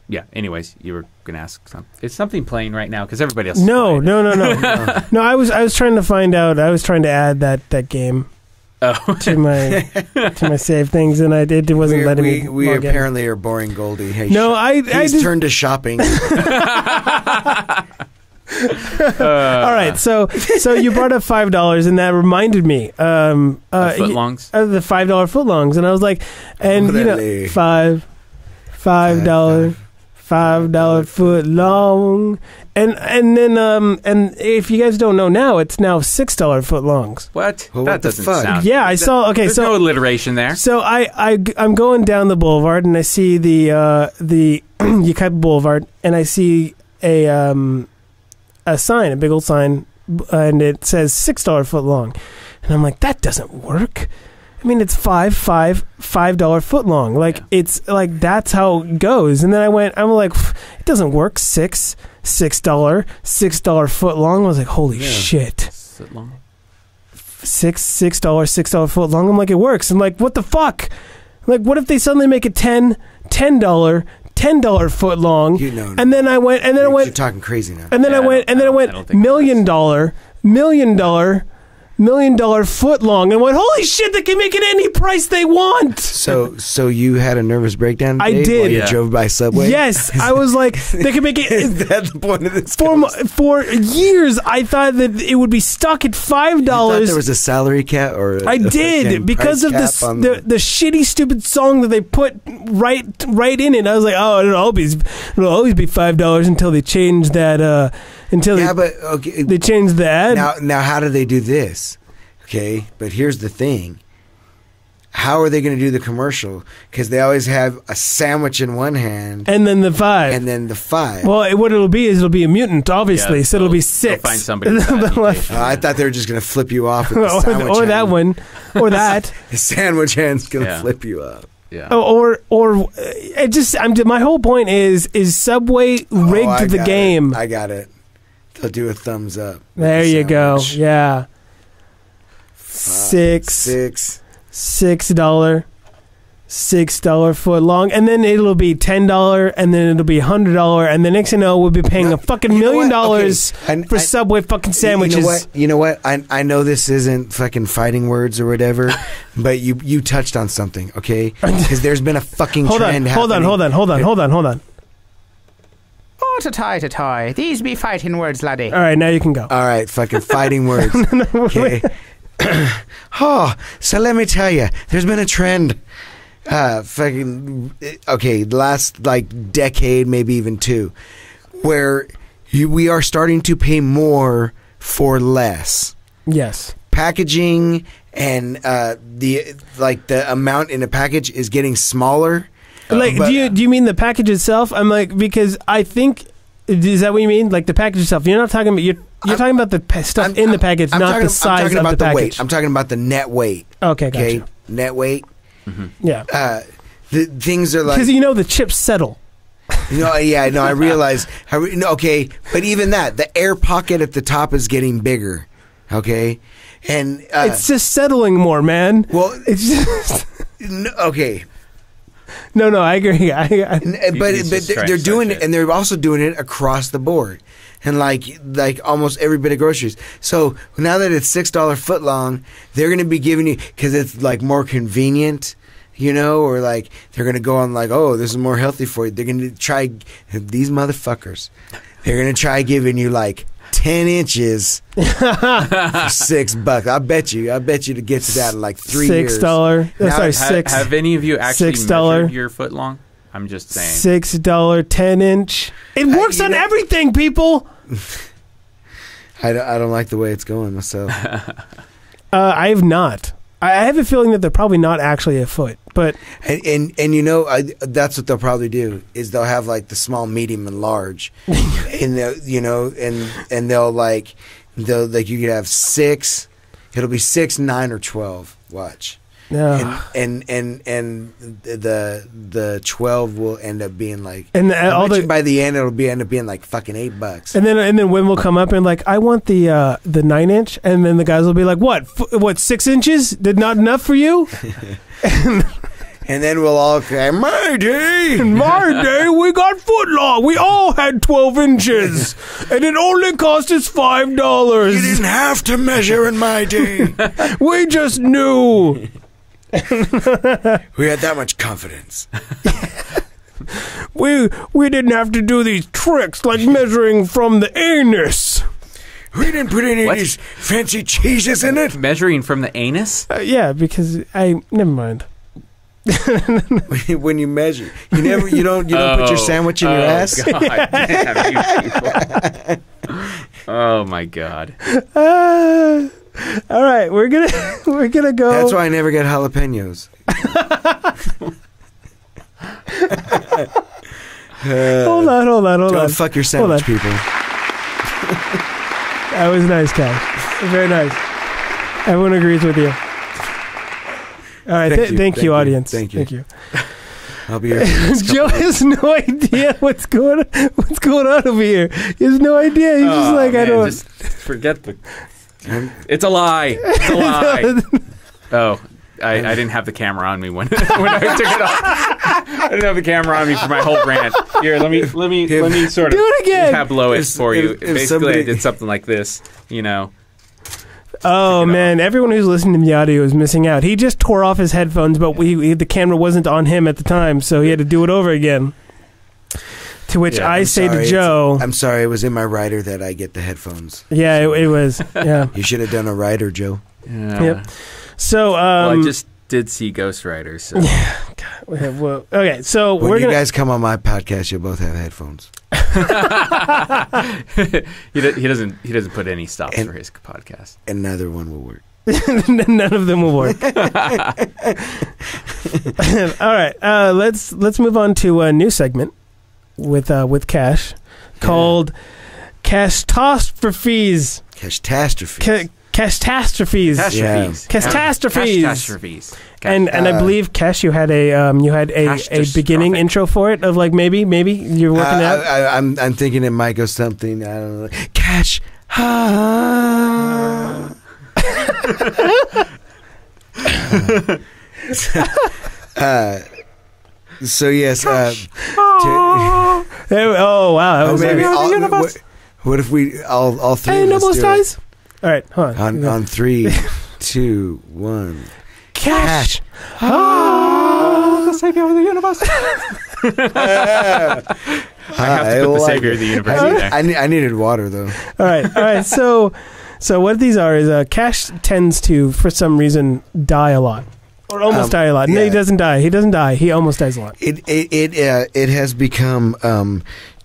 Yeah. Anyways, you were gonna ask something. Is something playing right now? Because everybody else. No. Is No, I was trying to find out. I was trying to add that game to my save things, and it wasn't letting me. We log in. apparently are boring Goldie. Hey, No, he's turned to shopping. All right, so you brought up $5, and that reminded me. Footlongs. The $5 footlongs, and I was like, and you know, $5 foot long, and then and if you guys don't know now, it's now $6 foot longs. What? Well, that what the doesn't fuck? sound. Yeah, I saw. Okay, There's so no alliteration there. So I'm going down the boulevard, and I see the Yucaipa Boulevard, and I see a sign, a big old sign, and it says $6 foot long, and I'm like, that doesn't work. I mean, it's $5 foot long. Like, it's like, that's how it goes. And then I'm like, it doesn't work. $6 foot long. I was like, holy shit. Foot long. $6 foot long. I'm like, it works. I'm like, what the fuck? Like, what if they suddenly make it $10 foot long? You know, and then I went, you're talking crazy now. and then I went, $1 million $1 million foot long and went, holy shit, they can make it any price they want. So you had a nervous breakdown, I Dave, did. while you Yeah. drove by Subway? Yes, I was like, they can make it. Is that the point of this? For years, I thought that it would be stuck at $5. You thought there was a salary cap, or I did, because of price cap on the shitty, stupid song that they put right in it. I was like, oh, it'll always be $5 until they change that. Yeah, but okay. They change the ad. Now, how do they do this? Okay, but here's the thing. How are they going to do the commercial? Because they always have a sandwich in one hand and then the 5. and then the 5. Well, what it'll be is it'll be a mutant, obviously. Yeah, so it'll be they'll 6. find somebody with that mutation. I thought they were just going to flip you off with the sandwich or hand. that one, or that. The sandwich hand's going to Yeah. flip you up. Yeah. Or it just. My whole point is Subway rigged I the got game. I got it. They'll do a thumbs up. with There the you go. sandwich. Yeah. $6 foot long, and then it'll be $10, and then it'll be $100, and the next thing you know, we'll be paying a fucking $1 million for Subway fucking sandwiches. You know what? I know this isn't fucking fighting words or whatever, but you touched on something, okay? Because there's been a fucking Hold on, trend hold on. Oh, to tie. These be fighting words, laddie. All right, now you can go. All right, fucking fighting words. Okay. So let me tell you, there's been a trend. The last like decade, maybe even 2, where we are starting to pay more for less. Yes. Packaging and the amount in a package is getting smaller. Like, But- do you mean the package itself? I'm like, because I think, is that what you mean? Like the package itself? You're not talking about you're talking about the stuff in the package, not the size of the package. Weight. I'm talking about the net weight. Okay, gotcha. Net weight. Yeah, The things are like, because the chips settle. I realize. Okay, but even that, the air pocket at the top is getting bigger. Okay, and It's just settling more, man. well, It's just okay. no. I agree. But they're doing it, and they're also doing it across the board, and like almost every bit of groceries. So now that it's $6 foot long, they're going to be giving you, because it's like more convenient, or like they're going to go on like, oh, this is more healthy for you. They're going to try, these motherfuckers. They're going to try giving you like 10 inches for $6. I bet you to get to that in like 3 years. $6. Sorry, $6. Have any of you actually $6 measured your foot long? I'm just saying. $6 10-inch. It works on everything, people. I don't like the way it's going myself. I have not. I have a feeling that they're probably not actually a foot, but And that's what they'll probably do, is they'll have like the small, medium, and large, and they'll like you could have 6. It'll be 6, 9, or 12. Watch. no. And the 12 will end up being like, And by the end it'll end up being like fucking $8. And then Wim will come up and like, I want the 9-inch, and then the guys will be like, what 6 inches? Did not enough for you? And then we'll all cry, my day. In my day, we got foot long. We all had 12 inches, and it only cost us You $5. didn't have to measure in my day. We just knew. We had that much confidence. We didn't have to do these tricks like measuring from the anus. We didn't put any What? of these fancy cheeses in it. Measuring from the anus? Yeah, because never mind. When you measure, you don't put your sandwich in your ass. God damn you people. Oh my god. All right, we're gonna go. That's why I never get jalapenos. Hold on. Don't fuck your sandwich, Hold people. That was nice, Cash. Very nice. Everyone agrees with you. All right, thank you, audience. Thank you. Thank you. I'll be here. For the next Joe couple has no idea what's going on over here. He has no idea. He's just like, I man, don't. just forget the. days. It's a lie. It's a lie. Oh, I didn't have the camera on me when I took it off. I didn't have the camera on me for my whole rant. Here, let me sort of Do it again. tableau it If- for you. if Basically, somebody- I did something like this. Oh man, everyone who's listening to the audio is missing out. He just tore off his headphones, but the camera wasn't on him at the time, so he had to do it over again. To which I say to Joe, I'm sorry, it was in my rider that I get the headphones. Yeah, it was. Yeah. You should have done a rider, Joe. Yeah. Yep. So, well, I just did see Ghost Rider. So. Yeah. Well, okay, so when you guys come on my podcast, you'll both have headphones. He doesn't put any stops for his podcast, and neither one will work. None of them will work. All right, let's move on to a new segment with Cash called Catastrophes. Catastrophes. Catastrophes. Catastrophes. And I believe Cash, you had a beginning intro for it of like maybe you're working out. I'm thinking it might go something, I don't know. Cash. So yes. Oh wow! What if we all three? Hey, Nobles guys! All right, hold on. On 3, 2, 1. Cash. The savior of the universe. I have to put the savior of the universe in there. I needed water though. All right. So what these are is Cash tends to, for some reason, die a lot. Or almost die a lot. No, he doesn't die. He doesn't die. He almost dies a lot. It has become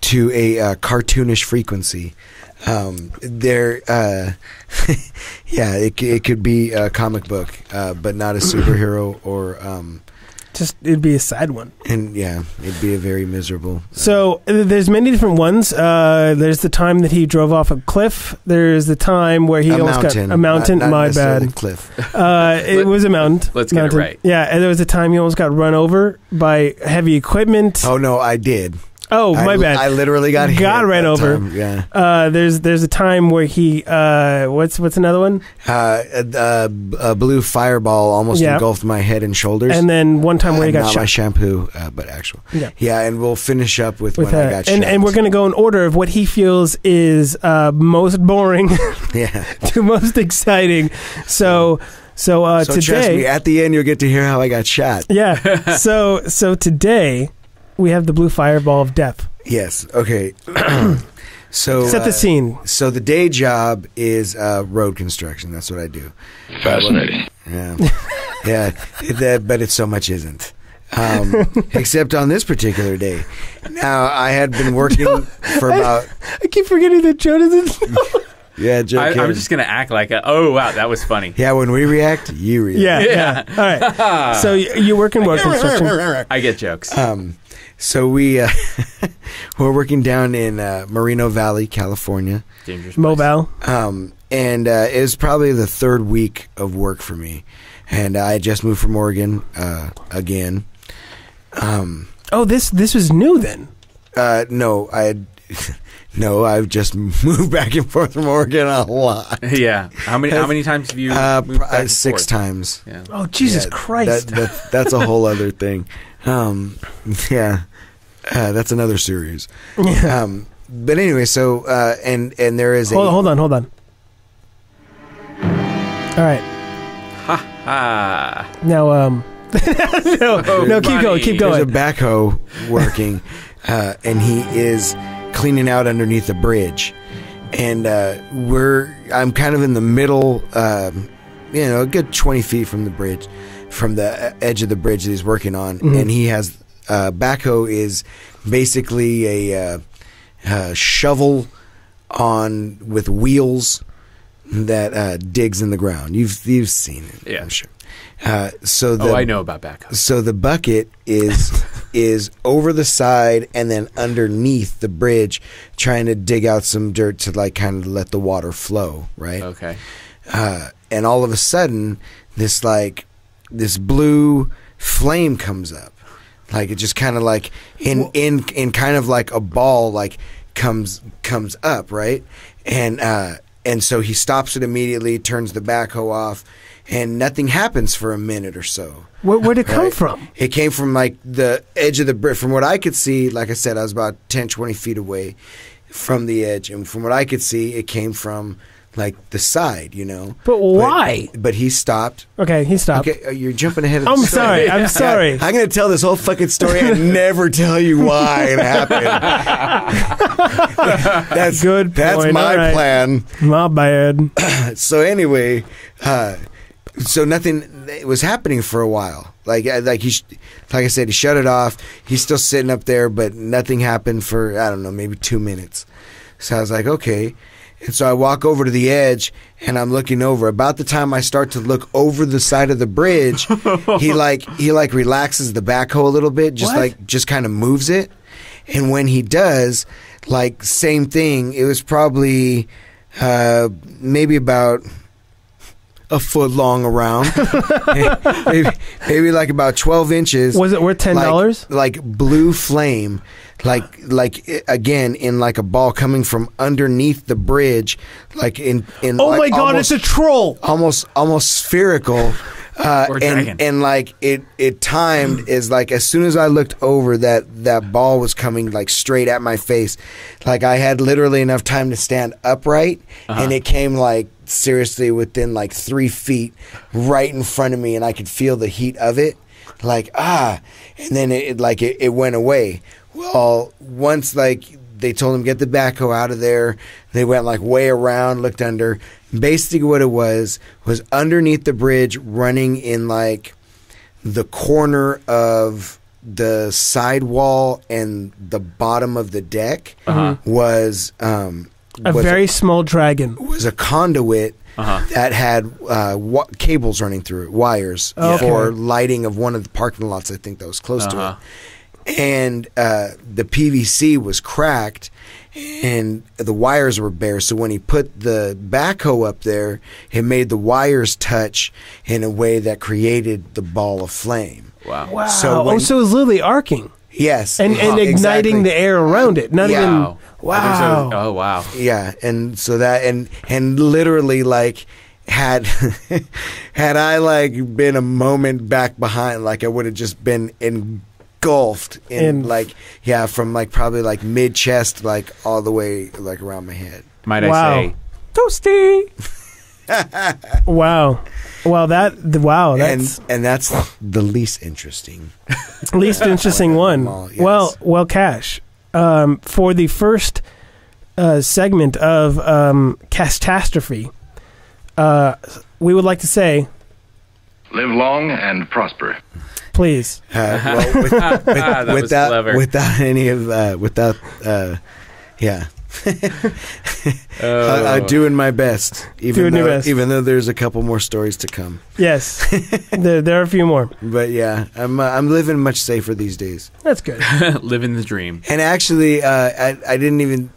to a cartoonish frequency. It could be a comic book, but not a superhero or just it'd be a sad one. And it'd be a very miserable. So there's many different ones. There's the time that he drove off a cliff. There's the time where he almost got a mountain. Not my bad. Cliff. It was a mountain. Let's get it right. Yeah, and there was a time he almost got run over by heavy equipment. Oh no, I did. Oh, my bad. I literally got right over. Time. Yeah. There's a time where he what's another one? A blue fireball almost engulfed my head and shoulders. And then one time where he got not shot. my shampoo, but actual. Yeah, and we'll finish up with when I got shot. And we're going to go in order of what he feels is most boring to most exciting. So today, trust me, at the end you'll get to hear how I got shot. Yeah. So today we have the blue fireball of death. Yes. Okay. So set the scene. So the day job is road construction. That's what I do. Fascinating. But it so much isn't. Except on this particular day. Now I had been working for about. I keep forgetting that Joe doesn't know. Yeah, Joe. I'm just gonna act like oh wow, that was funny. Yeah, when we react, you react. Yeah. All right. So you work in road construction. I get jokes. So we're working down in Moreno Valley, California. Dangerous. Mobile. And it was probably the third week of work for me, and I just moved from Oregon again. This was new then. No, I've just moved back and forth from Oregon a lot. Yeah. How many times have you moved back and 6 forth? times. Yeah. Oh Jesus Christ! That's a whole other thing. That's another series. But anyway, so and there is hold on. All right. Ha. Now no, keep going. There's a backhoe working, and he is cleaning out underneath the bridge, and I'm kind of in the middle, a good 20 feet from the bridge, from the edge of the bridge that he's working on, and he has backhoe is basically a shovel with wheels that digs in the ground. You've seen it, yeah, I'm sure. I know about backhoe. So the bucket is over the side and then underneath the bridge, trying to dig out some dirt to kind of let the water flow, right? Okay. And all of a sudden, this blue flame comes up, it just kind of in kind of like a ball, comes up, right? And so he stops it immediately, turns the backhoe off. And nothing happens for a minute or so. Where'd it come from? It came from the edge of the bridge. From what I could see, like I said, I was about 10, 20 feet away from the edge. And from what I could see, it came from like the side, you know. But why? But he stopped. Okay, he stopped. Okay, you're jumping ahead of the I'm story. sorry. I'm sorry. I'm going to tell this whole fucking story and never tell you why it happened. That's Good That's point. my All right. plan. My bad. So anyway, so nothing was happening for a while. Like I said, he shut it off. He's still sitting up there, but nothing happened for, I don't know, maybe 2 minutes. So I was like, okay. And so I walk over to the edge, and I'm looking over. About the time I start to look over the side of the bridge, he relaxes the backhoe a little bit, just kind of moves it. And when he does, like, same thing. It was probably maybe about a foot long around, maybe like about 12 inches. Was it worth $10? Like blue flame. Like again in like a ball coming from underneath the bridge, like in Oh like my God! almost, It's a troll. almost spherical, Or dragon. and like it timed is like as soon as I looked over that ball was coming like straight at my face, like I had literally enough time to stand upright, and it came like seriously within like 3 feet right in front of me, and I could feel the heat of it, like and then it went away. Well, once like they told him get the backhoe out of there, they went like way around, looked under. Basically, what it was underneath the bridge, running in like the corner of the sidewall and the bottom of the deck was A very small dragon. was a conduit that had cables running through it, wires for lighting of one of the parking lots. I think that was close to it. And the PVC was cracked, and the wires were bare. So when he put the backhoe up there, it made the wires touch in a way that created the ball of flame. Wow. So So it was literally arcing Yes, and igniting exactly. the air around it. Not even. Wow. Wow. Oh, wow. Yeah, and so that and literally like had I like been a moment back behind, like I would have just been engulfed in like from like probably like mid chest like all the way like around my head. Might Wow. I say, Toasty. Wow. Well, that's And that's the least interesting. least interesting one. Well, yes. Well, Cash, for the first segment of Catastrophe, we would like to say, Live long and prosper. please. Well, that was clever. without any of doing my best, Doing your best. even though there's a couple more stories to come. Yes, there are a few more. But yeah, I'm living much safer these days. That's good. living the dream. And actually, I didn't even.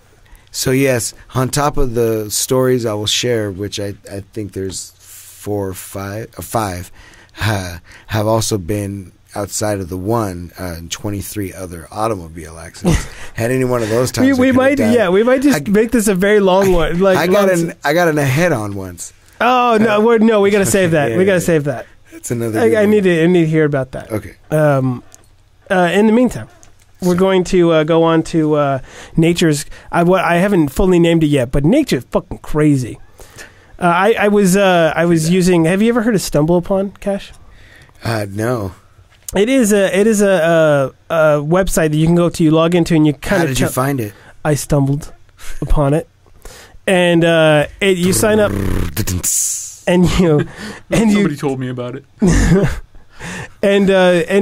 So yes, on top of the stories I will share, which I think there's 4 or 5, have also been outside of the one 23 other automobile accidents. Had any one of those times, we might just make this a very long one. Like I got in a head on once. Oh no, we gotta save that. We gotta save that. That's another. I need to hear about that. Okay. In the meantime, we're going to go on to nature's. I haven't fully named it yet, but nature's fucking crazy. I was using. Have you ever heard of Stumble Upon, Cash? No. It is a website that you can go to. You log into and you kind How of. did you find it? I stumbled upon it, and you sign up, and Somebody told me about it. and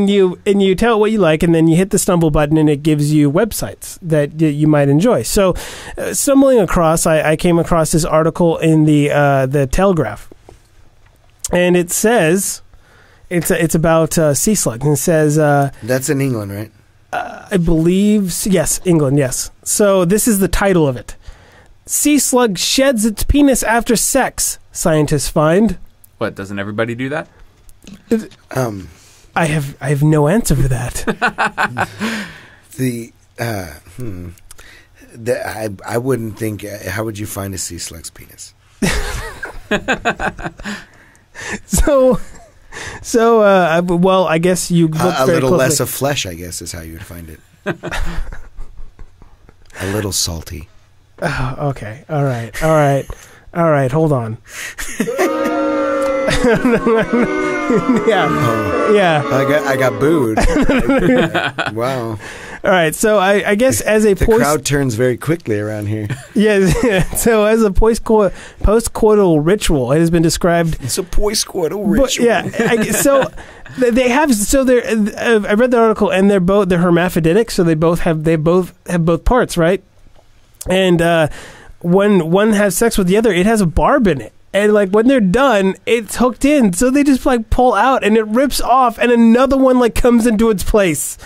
you tell it what you like, and then you hit the stumble button, and it gives you websites that you might enjoy. So, stumbling across, I came across this article in the Telegraph, and it says it's about sea slugs, and it says That's in England, right? I believe yes, England, yes. So this is the title of it: Sea slug sheds its penis after sex. Scientists find. What, doesn't everybody do that? I have no answer for that. I wouldn't think. How would you find a sea slug's penis? Well, I guess you look A very little closely. less of flesh, I guess, is how you would find it. A little salty. Okay, all right. All right, hold on. Yeah. I got booed. Wow. All right, so I guess as a The crowd turns very quickly around here. yes, so as a post-coital ritual, it has been described. It's a post-coital But, ritual. so they have. So they're. I read the article, and they're hermaphroditic. So they both have both parts, right? And when one has sex with the other, it has a barb in it. And like when they're done, it's hooked in, so they just like pull out, and it rips off, and another one like comes into its place,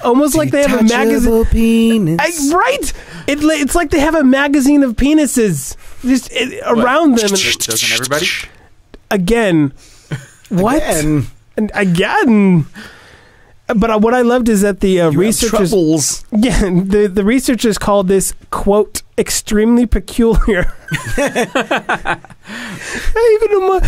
almost like they have a magazine. Penis. Right? It's like they have a magazine of penises just around them. Doesn't everybody? Again, what? Again. And again. But what I loved is that the researchers, the researchers called this, quote, extremely peculiar.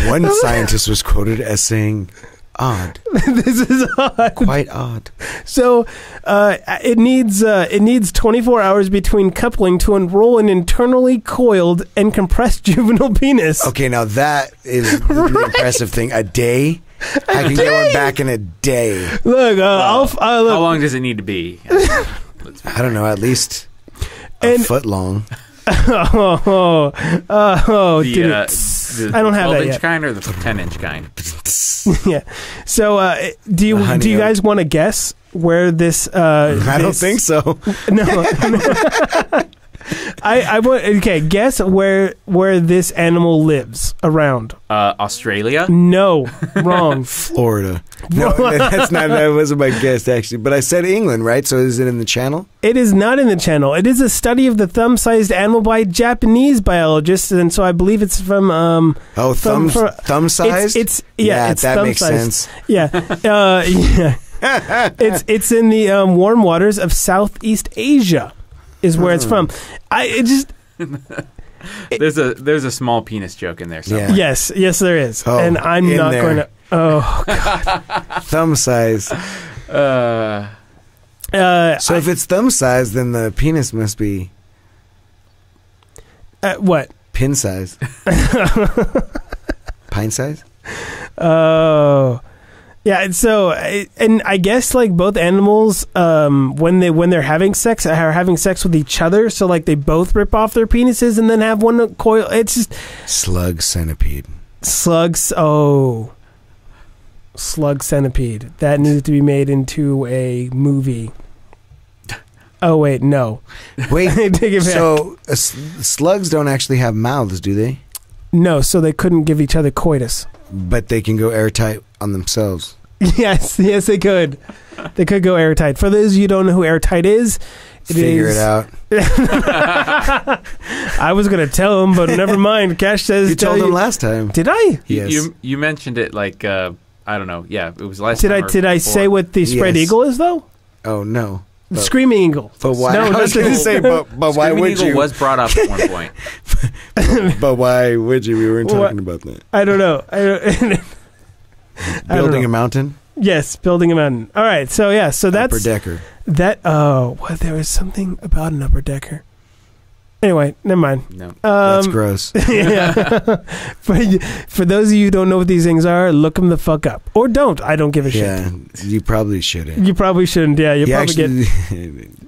One scientist was quoted as saying, odd. This is odd. Quite odd. So it needs 24 hours between coupling to enroll an internally coiled and compressed juvenile penis. Okay, now that is the impressive thing. A day? I can get one back in a day. Look, look. How long does it need to be? I don't know, at least a foot long. Oh, dude. I don't have that 12-inch yet. kind or the 10-inch kind? Yeah. So, do you guys want to guess where this? I don't think so. No. I want. Okay, guess where this animal lives around. Australia? No, wrong. Florida. No, that wasn't my guess actually. But I said England, right? So is it in the Channel? It is not in the Channel. It is a study of the thumb-sized animal by Japanese biologists, and so I believe it's from. Thumb size. It's that thumb makes sized. sense. Yeah, yeah. It's in the warm waters of Southeast Asia, is where it's from. There's a small penis joke in there. Somewhere. Yeah. Yes, there is, Oh, and I'm in not there. going to. Oh God. Thumb size. So if it's thumb size, then the penis must be what? pin size. Pine size? Oh. Yeah, and so, and I guess like both animals, when they're having sex, are having sex with each other. So like they both rip off their penises and then have one coil. It's just Slug centipede. slugs. Oh, slug centipede. That needs to be made into a movie. Oh wait, no. Wait, Take it back. so slugs don't actually have mouths, do they? No, so they couldn't give each other coitus. But they can go airtight on themselves. Yes, they could. They could go airtight. For those of you who don't know who airtight is, Figure it out. I was going to tell him, but never mind. Cash says You told him last time. Did I? Yes. You mentioned it like I don't know. Yeah, it was last. Did time I? or Did I before. say what the spread Yes. eagle is though? Oh no. The screaming eagle. But why? No, I was that's going to the- say, but why Screaming would Eagle you? was brought up at one point. But why would you? We weren't What? talking about that. I don't know. Building know. a mountain. Yes, building a mountain. All right. So yeah. So that's Upper decker. that. Oh, well, there was something about an upper decker. Anyway, never mind. No. That's gross. Yeah. For those of you who don't know what these things are, look them the fuck up, or don't. I don't give a Yeah, you probably shouldn't. shit. You probably shouldn't. Yeah, you probably get.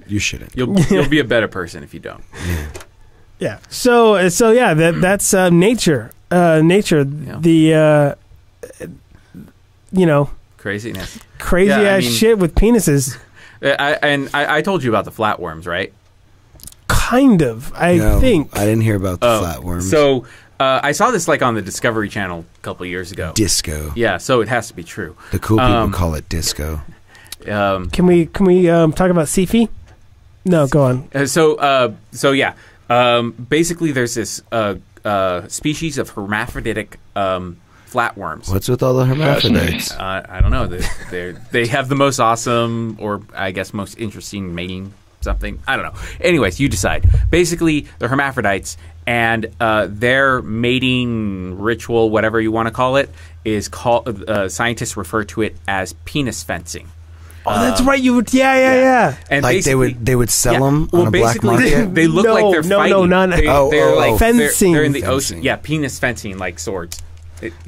You shouldn't. You'll be a better person if you don't. Yeah. Yeah. So yeah, that's nature. Nature. Yeah. The Craziness. crazy Yeah, I ass mean- shit with penises. I told you about the flatworms, right? Kind of. I No, think. I didn't hear about the Oh, flatworms. So I saw this like on the Discovery Channel a couple years ago. Disco. Yeah, so it has to be true. The cool people Um, call it disco. Can we talk about Sifi? No, go on. Basically, there's this species of hermaphroditic flatworms. What's with all the hermaphrodites? I don't know. They have the most awesome, or I guess most interesting mating something. I don't know. Anyways, you decide. Basically, they're hermaphrodites, and their mating ritual, whatever you want to call it, is called. Scientists refer to it as penis fencing. Oh, that's right. You would, yeah. And Like basically- they would sell them well, on a black basically, market. They look No, like they're no, fighting. not- They're like fencing. They're in the Fencing. ocean. Yeah, penis fencing like swords.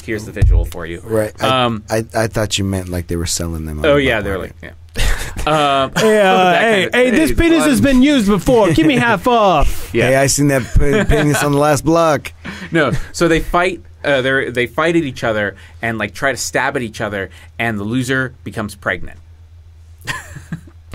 Here's the visual for you. Right. I thought you meant like they were selling them. On Oh the yeah, black they're market. like that Hey, kind of- this hey, penis has been used before. Give me half off. Yeah. Hey, I seen that penis on the last block. No, so they fight. They fight at each other and like try to stab at each other, and the loser becomes pregnant.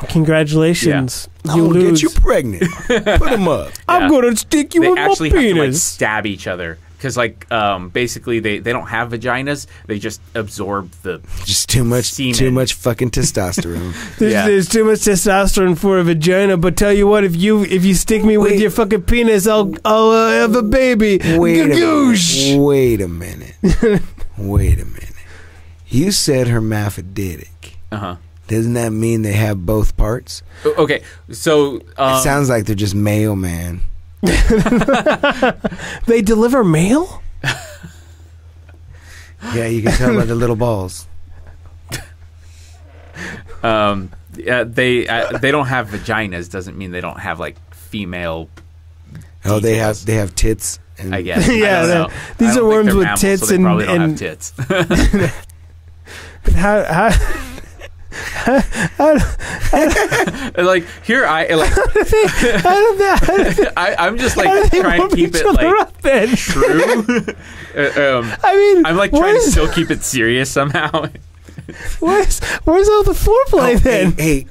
Congratulations, I'm you gonna lose. get you pregnant. Put them up. I'm Yeah. gonna stick you They with my actually have to like penis. stab each other because like basically they don't have vaginas. They just absorb the. Just too Semen. much fucking testosterone. Yeah. There's too much testosterone for a vagina, but tell you what, if you stick me with Wait. your fucking penis, I'll have a baby. Gagoosh. Wait a minute. Wait a minute. You said hermaphroditic. Uh-huh. Doesn't that mean they have both parts? Okay, so It sounds like they're just male, man. They deliver mail? Yeah, you can tell by the little balls. yeah, they don't have vaginas. Doesn't mean they don't have like female. Oh, details. they have tits. And I guess. Yeah, I don't know. these I don't are think worms they're with mammals, tits so they and- probably don't and- have tits. But how like here I like I'm just like trying to keep it like then? true. I mean, I'm like trying to still keep it serious somehow. where's all the foreplay then? Hey,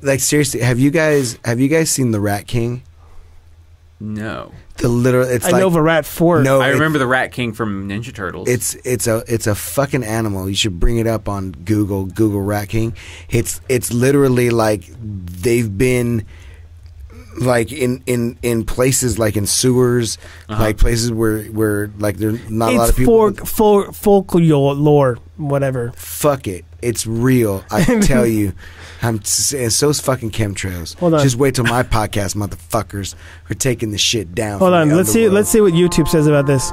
like seriously, have you guys seen The Rat King? No, The literal, it's I like know of a rat fort. no, I remember the Rat King from Ninja Turtles. It's a fucking animal. You should bring it up on Google Rat King. It's literally like they've been like in places like in sewers, like places where like there's not a lot of people. Folklore, whatever. Fuck it, it's real. I tell you. And so's fucking chemtrails. Hold on. Just wait till my podcast, motherfuckers. We're taking the shit down. Hold from on, the let's see underworld. what YouTube says about this.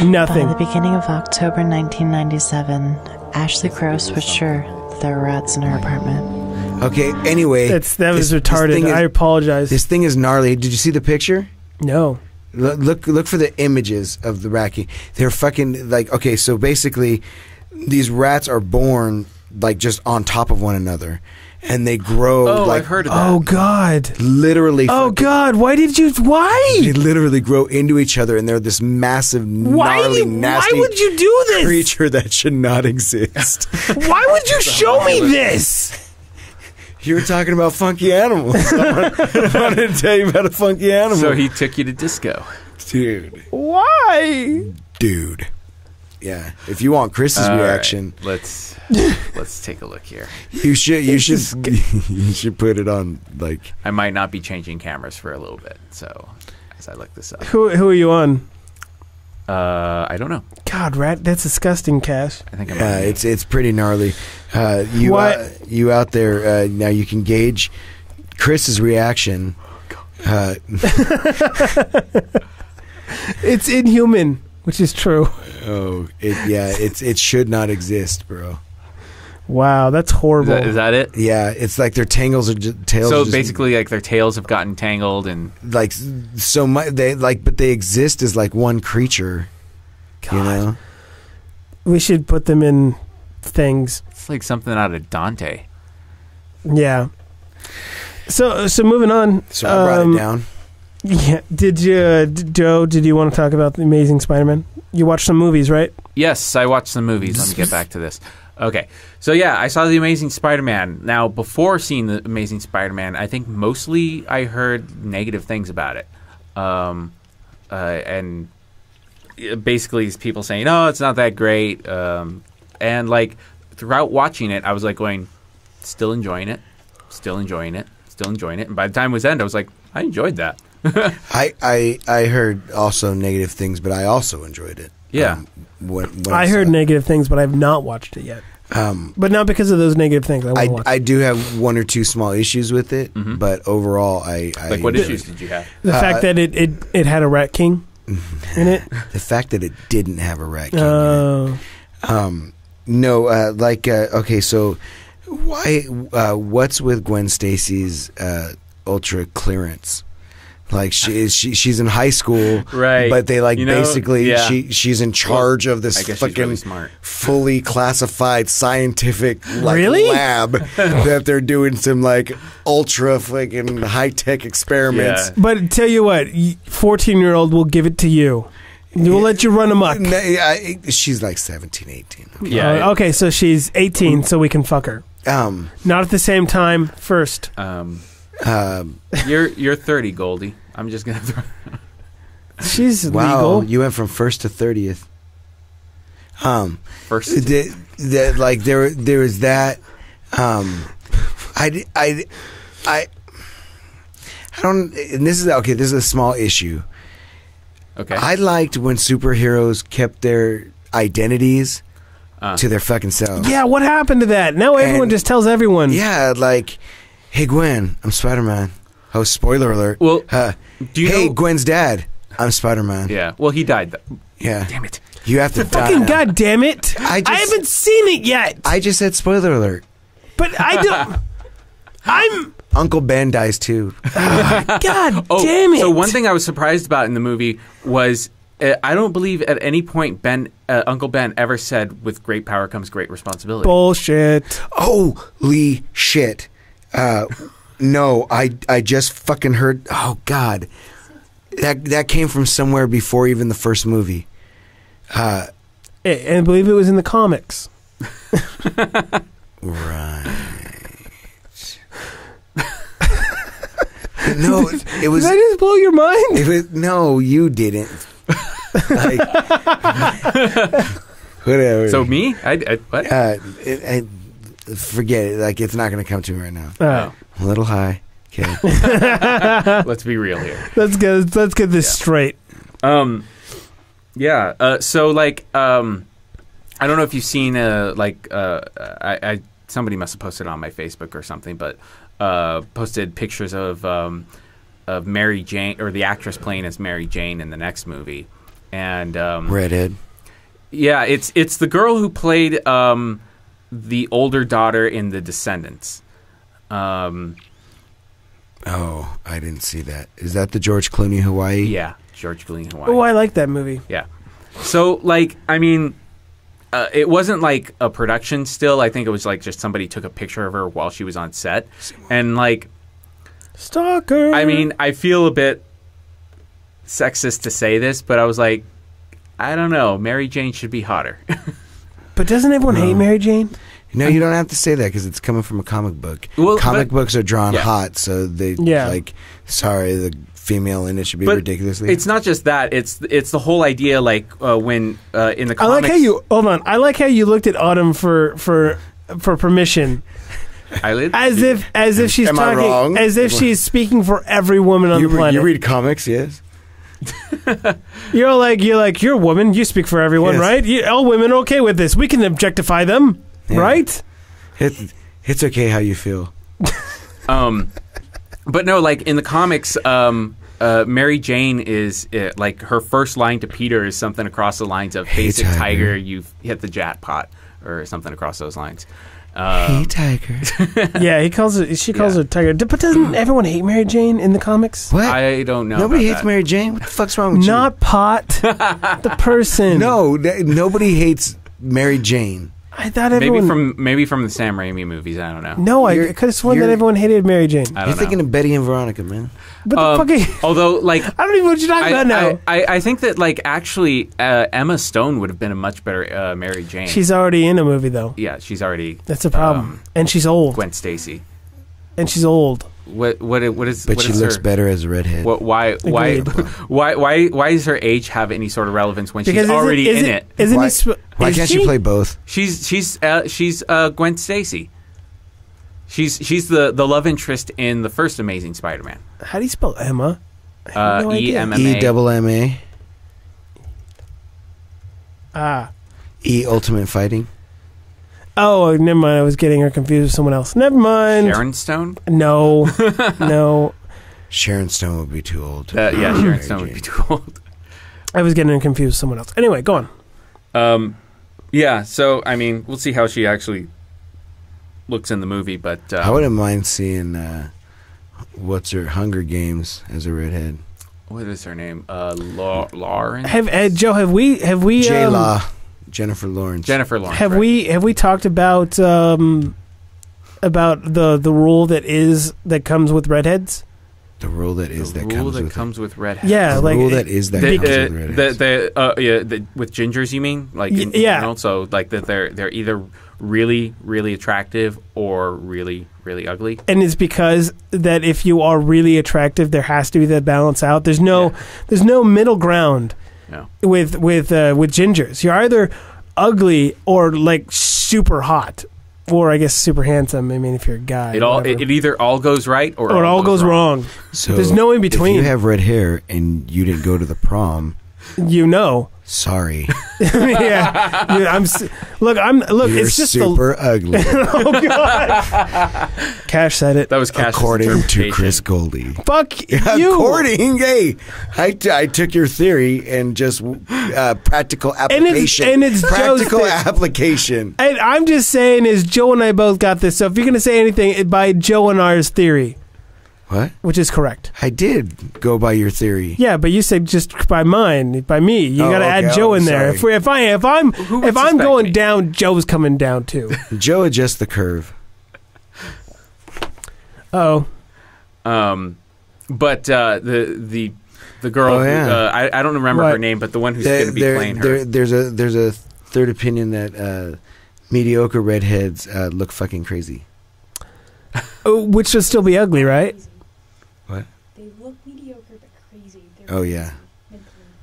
Nothing. By the beginning of October 1997, Ashley Crowe switched her that there were rats in her apartment. Okay. Anyway, That was this retarded. thing is- I apologize. This thing is gnarly. Did you see the picture? No. Look for the images of the rat king. They're fucking like, okay, so basically these rats are born like just on top of one another, and they grow oh, like I've heard of that. Oh God. literally. Oh God. Why did you? They Why? literally grow into each other, and they're this massive, gnarly, nasty Why would you do this? creature that should not exist. Why would you show me this? You were talking about funky animals. I wanted to tell you about a funky animal. So he took you to disco. dude. Why? Yeah. If you want Chris's All right, reaction, let's take a look here. you should you should put it on like. I might not be changing cameras for a little bit, so as I look this up. Who are you on? I don't know. God, rat. That's disgusting, Cash. I think I'm Yeah, on mute. it's pretty gnarly. You What? you out there now? You can gauge Chris's reaction. It's inhuman, which is true. It should not exist, bro. Wow, that's horrible. Is that it? Yeah, it's like their tails are tails. So are just, basically, like their tails have gotten tangled, and like so much. They like, but they exist as like one creature. You know. We should put them in things. it's like something out of Dante. Yeah. So moving on. So I brought it down. Yeah. Did you, Joe? Did you want to talk about the Amazing Spider-Man? You watched some movies, right? Yes, I watched some movies. Let me get back to this. Okay, so yeah, I saw The Amazing Spider-Man. Now, before seeing The Amazing Spider-Man, I think mostly I heard negative things about it. And basically people saying, oh, it's not that great. And like throughout watching it, I was like going, still enjoying it. And by the time it was end, I was like, I enjoyed that. I heard also negative things, but I also enjoyed it. Yeah. When I heard saw it. negative things, but I've not watched it yet. But not because of those negative things. I want to watch I it. do have one or two small issues with it, but overall, I Like, what enjoyed issues it. did you have? The fact that it had a Rat King in it. The fact that it didn't have a rat king in it. No, okay, so why? What's with Gwen Stacy's ultra clearance? Like she's in high school, right? But they basically she's in charge of this fucking really smart. fully classified scientific Really? lab that they're doing some ultra fucking high tech experiments. Yeah. But tell you what, 14-year-old will give it to you. We'll let you run amok. She's like 17, 18. Yeah. Okay, so she's 18, so we can fuck her. Not at the same time. First. You're 30, Goldie. I'm just gonna throw. She's Wow, legal. you went from 1st to 30th. First. There was that. I don't. And this is okay. This is a small issue. Okay. I liked when superheroes kept their identities to their fucking selves. Yeah, what happened to that? Now everyone just tells everyone. Yeah, hey Gwen, I'm Spider-Man. Oh, spoiler alert. Well, do you hey, know? Gwen's dad, I'm Spider-Man. Yeah. Well, he died. Yeah. Damn it. You have to die. Fucking goddamn it! I haven't seen it yet. I just said spoiler alert. But I don't. I'm. Uncle Ben dies too. God damn it! So one thing I was surprised about in the movie was I don't believe at any point Uncle Ben ever said, "With great power comes great responsibility." Bullshit. Holy shit. No, I just fucking heard. Oh God, that came from somewhere before even the first movie. And I believe it was in the comics. Right. No, it was. Did I just blow your mind? It was no, you didn't. Whatever. So me? What? Forget it. It's not going to come to me right now. Oh. I'm a little high. Okay. Let's be real here. Let's get this straight. Yeah. So I don't know if you've seen somebody must have posted on my Facebook or something, but posted pictures of Mary Jane, or the actress playing as Mary Jane in the next movie, and Redhead. Yeah, it's the girl who played the older daughter in The Descendants. Oh, I didn't see that. Is that the George Clooney Hawaii? Yeah, George Clooney Hawaii. Oh, I like that movie. Yeah. So it wasn't like a production still. I think it was just somebody took a picture of her while she was on set. And Stalker. I feel a bit sexist to say this, but I was like, I don't know. Mary Jane should be hotter. But doesn't everyone hate Mary Jane? No, you don't have to say that because it's coming from a comic book. Well, comic books are drawn hot, so they sorry, the female in it should be ridiculously. It's not just that. It's the whole idea. When in the comics, I like how you hold on. I like how you looked at Autumn for permission. As if she's Am I talking, wrong? as if she's speaking for every woman on the planet. You read comics, yes? You're like you're a woman. You speak for everyone, Yes. right? All women are okay with this. We can objectify them, right? It's okay how you feel. But no, in the comics, Mary Jane is her first line to Peter is something across the lines of Hey, "Basic Tiger. Tiger, you've hit the jackpot," or something across those lines. Hey, Tiger. Yeah, she calls her Tiger. But doesn't everyone hate Mary Jane in the comics? What? I don't know. Nobody about hates that. Mary Jane. What the fuck's wrong with Not Pot, the person. you? No, nobody hates Mary Jane. I thought everyone. Maybe from the Sam Raimi movies. I don't know. No, I You're- could have sworn that you're- everyone hated Mary Jane. I You're don't thinking know. of Betty and Veronica, man. But the fucking. Although, I don't even know what you're talking about now. I think that actually Emma Stone would have been a much better Mary Jane. She's already in a movie, though. yeah, she's already That's a problem. And she's old. Gwen Stacy. And she's old. What is? But what she is looks her, better as a redhead. Why Agreed. why does her age have any sort of relevance when she's Because already in it? Isn't Why- it? Why can't she play both? She's Gwen Stacy. She's the love interest in the first Amazing Spider-Man. How do you spell Emma? I have no idea. EMMA. EMMA. Ah. E Ultimate Fighting. Oh, never mind. I was getting her confused with someone else. Never mind. Sharon Stone. No. No. Sharon Stone would be too old. Yeah, Sharon Stone would Jane. be too old. I was getting her confused with someone else. Anyway, go on. Yeah, so, I mean, we'll see how she actually looks in the movie, but... I wouldn't mind seeing, what's her, Hunger Games as a redhead. What is her name? Lauren? Joe, have we J-Law. Jennifer Lawrence. Jennifer Lawrence. have we talked about the rule that comes with redheads? The rule that is the that rule comes that with comes it. with redheads. Yeah, The like rule that is that comes with redheads. With gingers, you mean? Like, in yeah. general? So, like, that they're either really, really attractive or really, really ugly. and it's because that if you are really attractive, there has to be that balance out. There's no middle ground No. with gingers. You're either ugly or like super hot, or I guess super handsome. I mean, if you're a guy, It either all goes right or it all goes wrong. So There's no in between. If you have red hair and you didn't go to the prom, sorry. Yeah, look. You're It's just super ugly. Oh God! Cash said it. That was Cash's According to interpretation. Chris Goldie. Fuck you. According, hey, I took your theory and just practical application. and it's Joe's practical theory. application. And I'm just saying, is Joe and I both got this. So if you're gonna say anything, by Joe and R's theory, What? which is correct. I did go by your theory. Yeah, but you said just by mine, by me. You Oh, got to okay. add Joe Oh, in there. sorry. If I'm suspect going me? down, Joe's coming down too. Joe adjusts the curve. Oh, But the girl, Oh, yeah. I don't remember What? her name, but the one who's going to be playing her. There's a third opinion that mediocre redheads look fucking crazy. which will still be ugly, right? What? They look mediocre but crazy. Oh, yeah.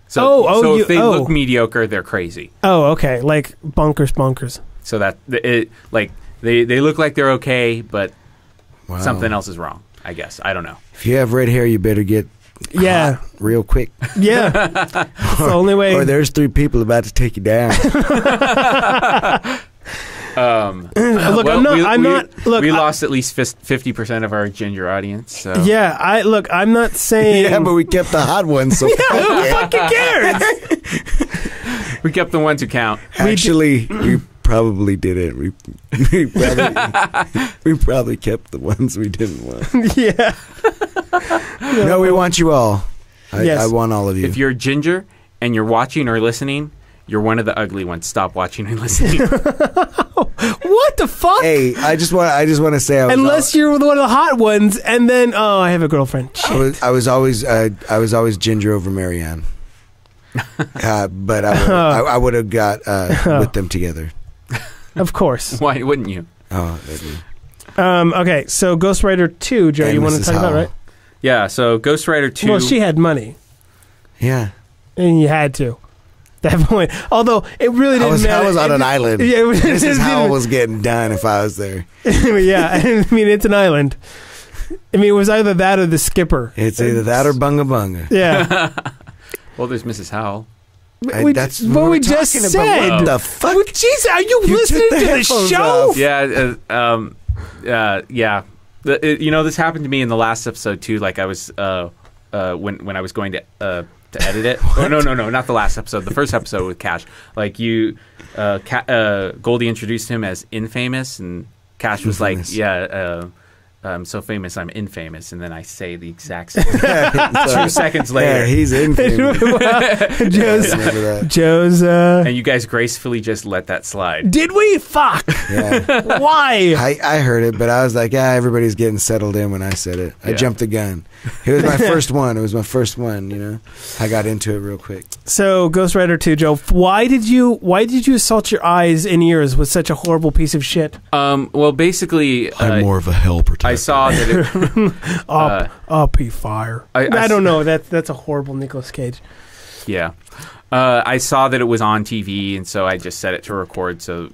So you- if they oh. look mediocre, they're crazy. Oh, okay, like bonkers. So that they look like they're okay, but Wow. something else is wrong. I guess I don't know. If you have red hair, you better get Yeah, hot real quick. yeah. It's the only way. Or there's 3 people about to take you down. Look, Well, I'm not. Look, we lost at least 50% of our ginger audience. So. Yeah, I'm not saying. Yeah, but we kept the hot ones. So Who fucking cares? We kept the ones who count. actually, we probably didn't. We probably kept the ones we didn't want. Yeah. No, we want you all. Yes. I want all of you. If you're ginger and you're watching or listening, you're one of the ugly ones. Stop watching and listening. What the fuck? Hey, I just want to say, Unless you're one of the hot ones, and then I have a girlfriend. I was always ginger over Marianne. But I would have got with them together. Of course. Why wouldn't you? Oh, that'd be- Okay, so Ghost Rider 2, Joe, And you want to Mrs. talk about, Howell. right? Yeah. So Ghost Rider 2. Well, she had money, yeah. and you had to. At that point, although it really didn't matter. I was on an island. Yeah, it Mrs. Howell didn't- was getting done if I was there. Yeah, I mean, it's an island. I mean, it was either that or the skipper. It's either that or bunga bunga. Yeah. Well, there's Mrs. Howell. That's what what we we're just talking said. about. What the fuck? Well, jeez, are you You listening took the to the headphones show? off. Yeah. Yeah. This happened to me in the last episode too. Like I was when I was going to edit it. Oh, no, not the last episode. The first episode with Cash. Like Goldie introduced him as Infamous, and Cash was Infamous. like, "Yeah, I'm so famous, I'm infamous." And then I say the exact same thing 2 seconds Yeah, later, he's infamous. Joe's, Remember that? Joe's and you guys gracefully just let that slide. did we? Fuck. Yeah. Why? I heard it, but I was like, everybody's getting settled in when I said it. I Yeah. jumped the gun. It was my first one. It was my first one, you know. I got into it real quick. So, Ghost Rider 2, Joe, why did you assault your eyes and ears with such a horrible piece of shit? Well, basically, of a hell protector. I saw that it, Up he fire. I don't know. That's a horrible Nicolas Cage. yeah. I saw that it was on TV, and so I just set it to record. So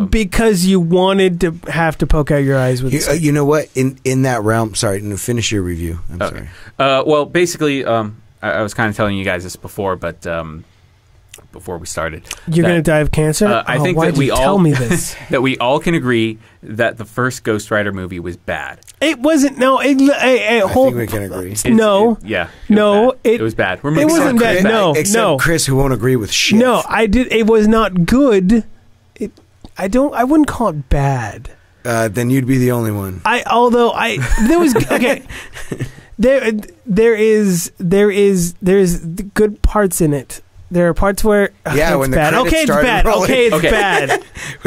Because you wanted to have to poke out your eyes with. You know what? In that realm, sorry, no, finish your review. I'm Okay. sorry. well, basically, I was kind of telling you guys this before, but before we started, You're going to die of cancer. I think why that did we you all tell me this? that we all can agree that the first Ghost Rider movie was bad. It wasn't. No. I think we can agree. No. Yeah. No, It was bad. We're it moving wasn't on. bad. No. Except no. Chris, who won't agree with shit. No, I did. It was not good. I wouldn't call it bad. Then you'd be the only one. There was okay. There's good parts in it. There are parts where when the bad. credits Okay, it's started bad. rolling. Okay, it's bad.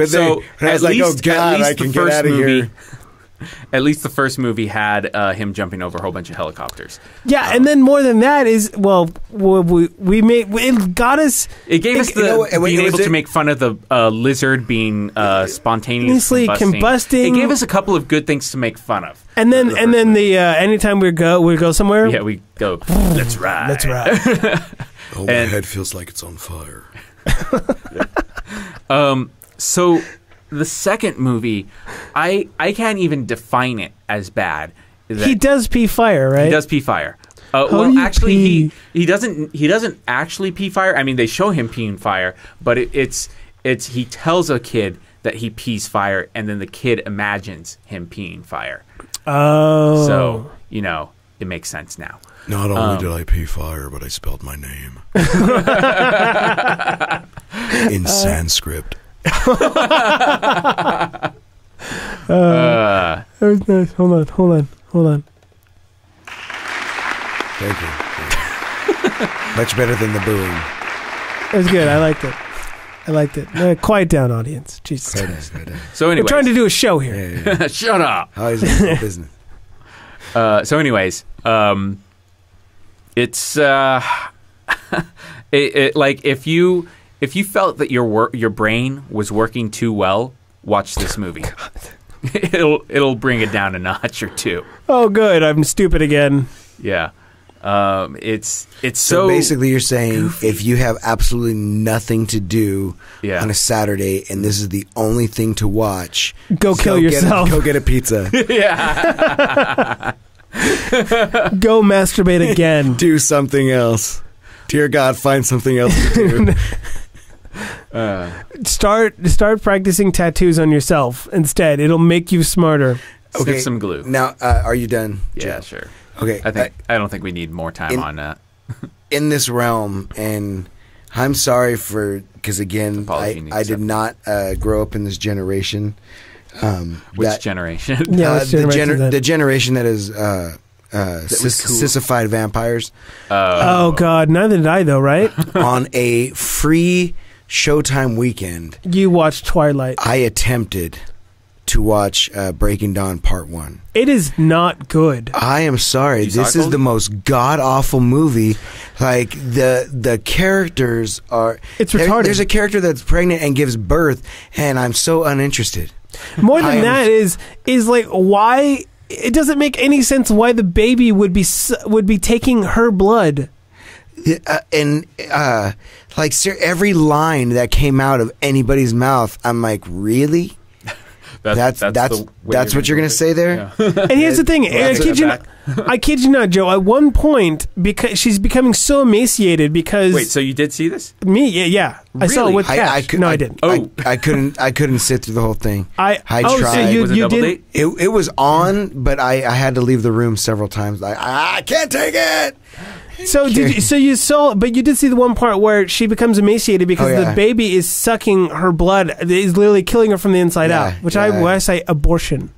So I was like, oh God, I can get out of here. At least the first movie had him jumping over a whole bunch of helicopters. Yeah, and then more than that is we made it got us. It gave us being able to make fun of the lizard being spontaneously combusting. It gave us a couple of good things to make fun of. And then the anytime we go somewhere, yeah, we go. Let's ride. Let's ride. Oh, my head feels like it's on fire. So the second movie, I can't even define it as bad. He does pee fire, right? He does pee fire. How do Well, you actually, pee? he doesn't actually pee fire. I mean, they show him peeing fire, but it's he tells a kid that he pees fire, and then the kid imagines him peeing fire. Oh, So it makes sense now. Not only did I pee fire, but I spelled my name in Sanskrit. that was nice. Hold on. Thank you. Much better than the booing. It was good. I liked it. Quiet down, audience. Jesus Christ. So anyway, We're trying to do a show here. Yeah. Shut up. How is it your business? So anyways, it's like if you felt that your brain was working too well, watch this movie. It'll bring it down a notch or two. Oh, good. I'm stupid again. Yeah. It's So basically, you're saying if you have absolutely nothing to do on a Saturday and this is the only thing to watch, Go kill yourself. Go get a pizza. yeah. Go masturbate again. Do something else. Dear God, find something else to do. Start practicing tattoos on yourself instead. It'll make you smarter. Sniff some glue. Now, are you done? Yeah, Joe? sure. Okay. I don't think we need more time on that. In this realm, and I'm sorry because again, Apology I did not grow up in this generation. Which generation? Yeah, which generation is that? The generation that is sissified vampires. Oh God, neither did I though, right? On a free Showtime weekend, You watched Twilight. I attempted to watch Breaking Dawn Part 1. It is not good. I am sorry. This is the most god-awful movie. Like, the characters are... It's retarded. There's a character that's pregnant and gives birth, and I'm so uninterested. More than that is like why it doesn't make any sense why the baby would be taking her blood. Every line that came out of anybody's mouth, I'm like, really? That's what you're gonna say there. Yeah. And here's the thing: I kid you not, Joe. At one point, because she's becoming so emaciated, because Wait, so you did see this? yeah, I saw it with Cash. I didn't. I couldn't sit through the whole thing. I tried. So you Was it double did. date? It was on, but I had to leave the room several times. Like, I can't take it. So you saw, but you did see the one part where she becomes emaciated because the baby is sucking her blood, is literally killing her from the inside out. Which I say abortion.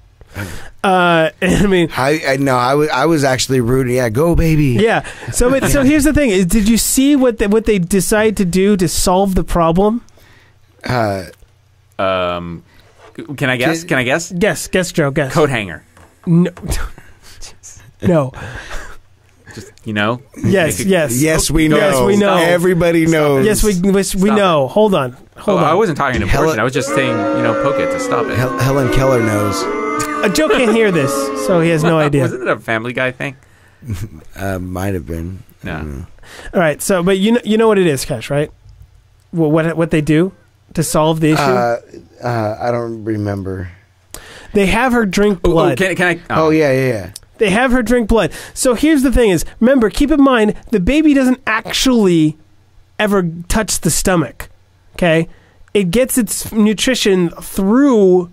I mean, I was actually rooting. Yeah, go baby. Yeah. So here's the thing: did you see what they decided to do to solve the problem? Can I guess? Guess, Joe. Guess. Coat hanger. No. No. Just Yes. Yes, we know. Yes, we know. Everybody knows. Yes, we know. Hold on. I wasn't talking to abortion. I was just saying, poke it to stop it. Helen Keller knows. Joe can't hear this, so he has no idea. Wasn't it a Family Guy thing? Might have been. No. All right. So, but you know what it is, Cash, right? What they do to solve the issue? I don't remember. They have her drink blood. Can I? Oh yeah. They have her drink blood. So here's the thing: remember, keep in mind, the baby doesn't actually ever touch the stomach. Okay, it gets its nutrition through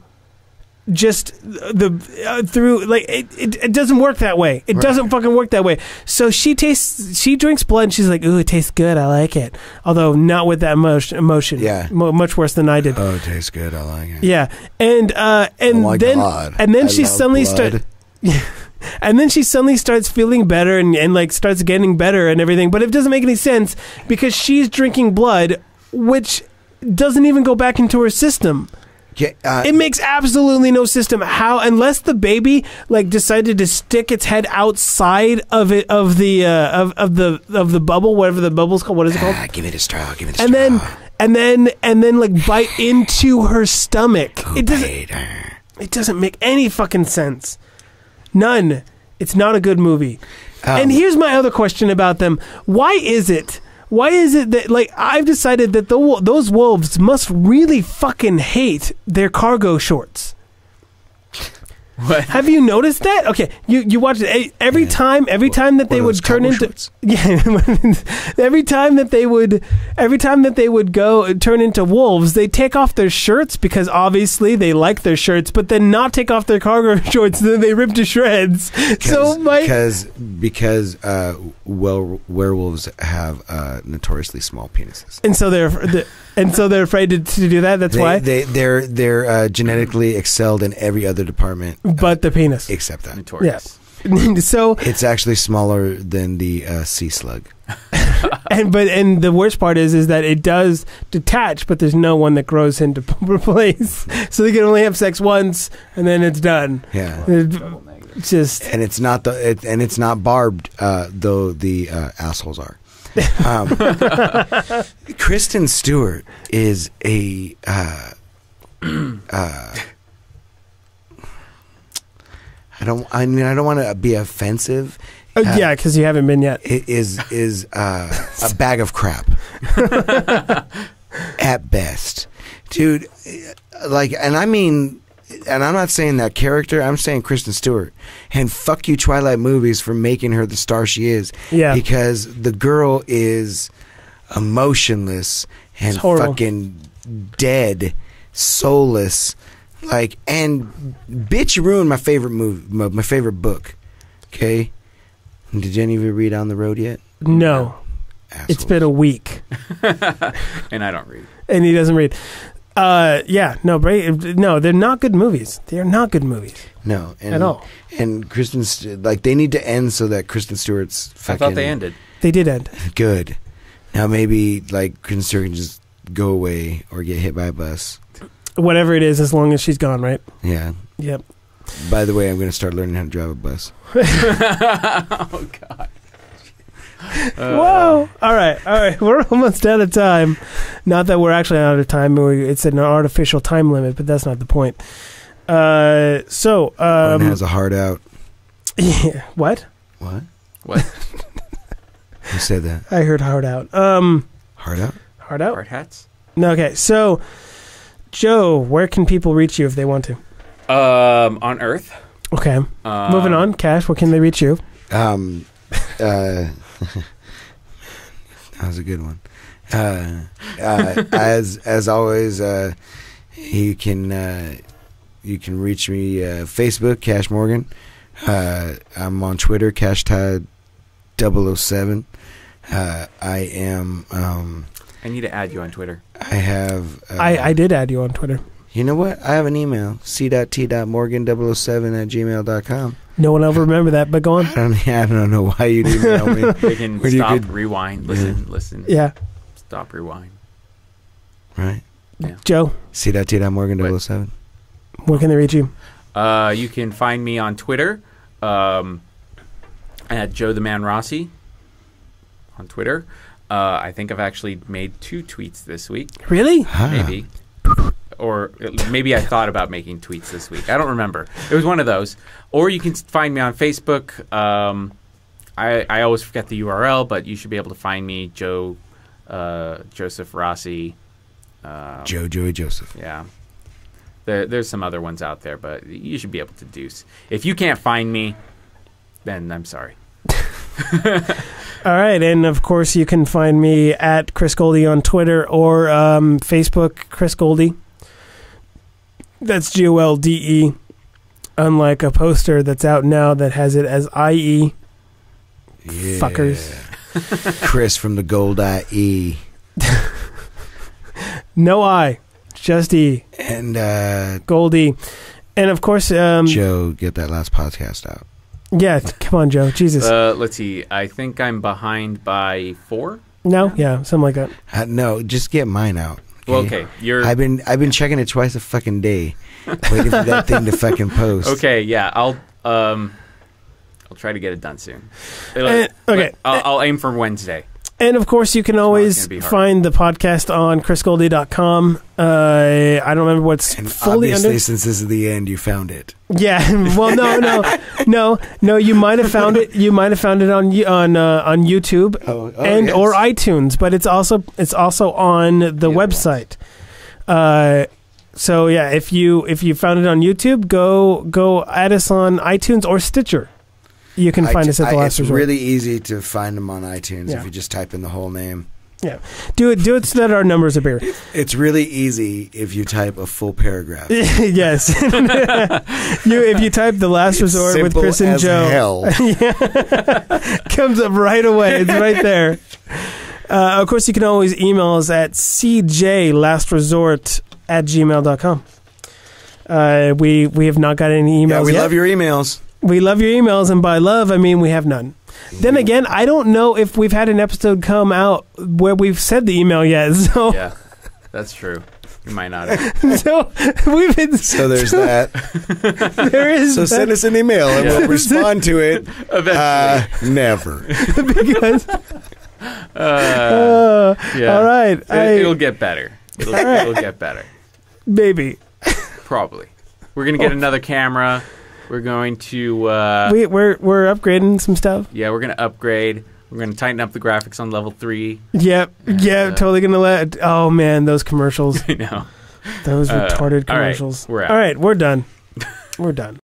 just through like it doesn't work that way. It doesn't fucking work that way. So she drinks blood and she's like, ooh, it tastes good, I like it, although not with that much emotion. Yeah. Much worse than I did. Oh, it tastes good, I like it. Yeah. And my then God. and then I she love suddenly blood. and then she suddenly starts feeling better and like starts getting better and everything, but it doesn't make any sense because she's drinking blood which doesn't even go back into her system. It makes absolutely no system. How, unless the baby like decided to stick its head outside of it of the bubble, whatever the bubble's called. What is it called? Give it a straw. Give it a straw. And then like bite into her stomach. It doesn't make any fucking sense. None. It's not a good movie. And here's my other question about them. Why is it that, like, I've decided that those wolves must really fucking hate their cargo shorts? What? Have you noticed that? Okay, you watch it every time that they would turn into shorts? every time that they would go turn into wolves, they take off their shirts because obviously they like their shirts, but then not take off their cargo shorts, then they rip to shreds. Because werewolves have notoriously small penises, and so they're afraid to do that. That's why they're genetically excelled in every other department, but the penis except that. Notorious. Yeah. So it's actually smaller than the sea slug. and the worst part is that it does detach, but there's no one that grows into place. So they can only have sex once, and then it's done. Yeah. It's just, and it's not it's not barbed, though the assholes are. Kristen Stewart is a I don't want to be offensive. Yeah, because you haven't been yet. It is a bag of crap at best, dude. Like, and I mean, and I'm not saying that character. I'm saying Kristen Stewart. And fuck you, Twilight movies, for making her the star she is. Yeah, because the girl is emotionless and fucking dead, soulless. Like, and bitch, you ruined my favorite movie, my favorite book. Okay, did any of you read On the Road yet? No. Assholes. It's been a week, and I don't read, and he doesn't read. Yeah, no, they're not good movies. They're not good movies. No, at all. And Kristen, like, they need to end so that Kristen Stewart's fucking. I thought they ended. They did end. Good. Now maybe like Kristen Stewart can just go away or get hit by a bus. Whatever it is, as long as she's gone, right? Yeah. Yep. By the way, I'm going to start learning how to drive a bus. Oh, God. Whoa! All right. We're almost out of time. Not that we're actually out of time. It's an artificial time limit, but that's not the point. One has a heart out. Yeah. What? Who said that? I heard heart out. Heart out? Heart out? Hard hats? No, okay. So, Joe, where can people reach you if they want to? On Earth. Okay. Moving on. Cash, where can they reach you? That was a good one. As always, you can reach me Facebook, Cash Morgan. I'm on Twitter, CashTide007. I am. I need to add you on Twitter. I have. I did add you on Twitter. You know what? I have an email, c.t.morgan007@gmail.com. No one will ever remember that, but go on. I don't know why you'd email me. They can stop, rewind, listen. Yeah. Stop, rewind. Right. Yeah. Joe. c.t.morgan007. Where can they reach you? You can find me on Twitter at Joe the Man Rossi on Twitter. I think I've actually made 2 tweets this week. Really? Maybe. Or maybe I thought about making tweets this week. I don't remember. It was one of those. Or you can find me on Facebook. I always forget the URL, but you should be able to find me, Joe Joseph Rossi. Joey Joseph. Yeah. There's some other ones out there, but you should be able to deduce. If you can't find me, then I'm sorry. All right, and of course you can find me at Chris Goldie on Twitter or Facebook, Chris Goldie. That's GOLDE. Unlike a poster that's out now that has it as IE. Yeah. Fuckers. Chris from the Gold IE. No I, just E. And Goldie. And of course, Joe, get that last podcast out. yeah, come on, Joe. Jesus. Let's see. I think I'm behind by 4. No? Yeah, something like that. No, just get mine out. Well, okay. You're I've been checking it twice a fucking day, waiting for that thing to fucking post. okay. Yeah, I'll try to get it done soon. Okay. I'll aim for Wednesday. And of course, you can always gonna be hard. find the podcast on chrisgoldie.com. I don't remember what's And fully obviously, under. since this is the end, you found it. Yeah. Well, no. You might have found it. You might have found it on YouTube and yes. or iTunes, but it's also on the website. So yeah, if you found it on YouTube, go add us on iTunes or Stitcher. You can find us at the last It's resort. really easy to find them on iTunes Yeah. if you just type in the whole name. Yeah, do it so that our numbers are bigger. It's really easy if you type a full paragraph. Yes, if you type the last resort with Simple Chris and as Joe, hell. comes up right away. It's right there. Of course, you can always email us at cjlastresort@gmail.com. We have not got any emails Yeah, we yet. love your emails. We love your emails, and by love, I mean we have none. Then again, I don't know if we've had an episode come out where we've said the email yet. So, Yeah, that's true. You might not have. so we've been. So there's that. There is. So that, send us an email and Yeah. we'll respond to it. Eventually. Never. because. Yeah. All right, It'll get better. It'll get better. baby. Probably. We're gonna get another camera. We're going to. We're upgrading some stuff. Yeah, we're gonna upgrade. We're gonna tighten up the graphics on level 3. Yep. Totally gonna let. Oh man, those commercials. I know. Those retarded all right, commercials. we're out. All right, we're done. We're done.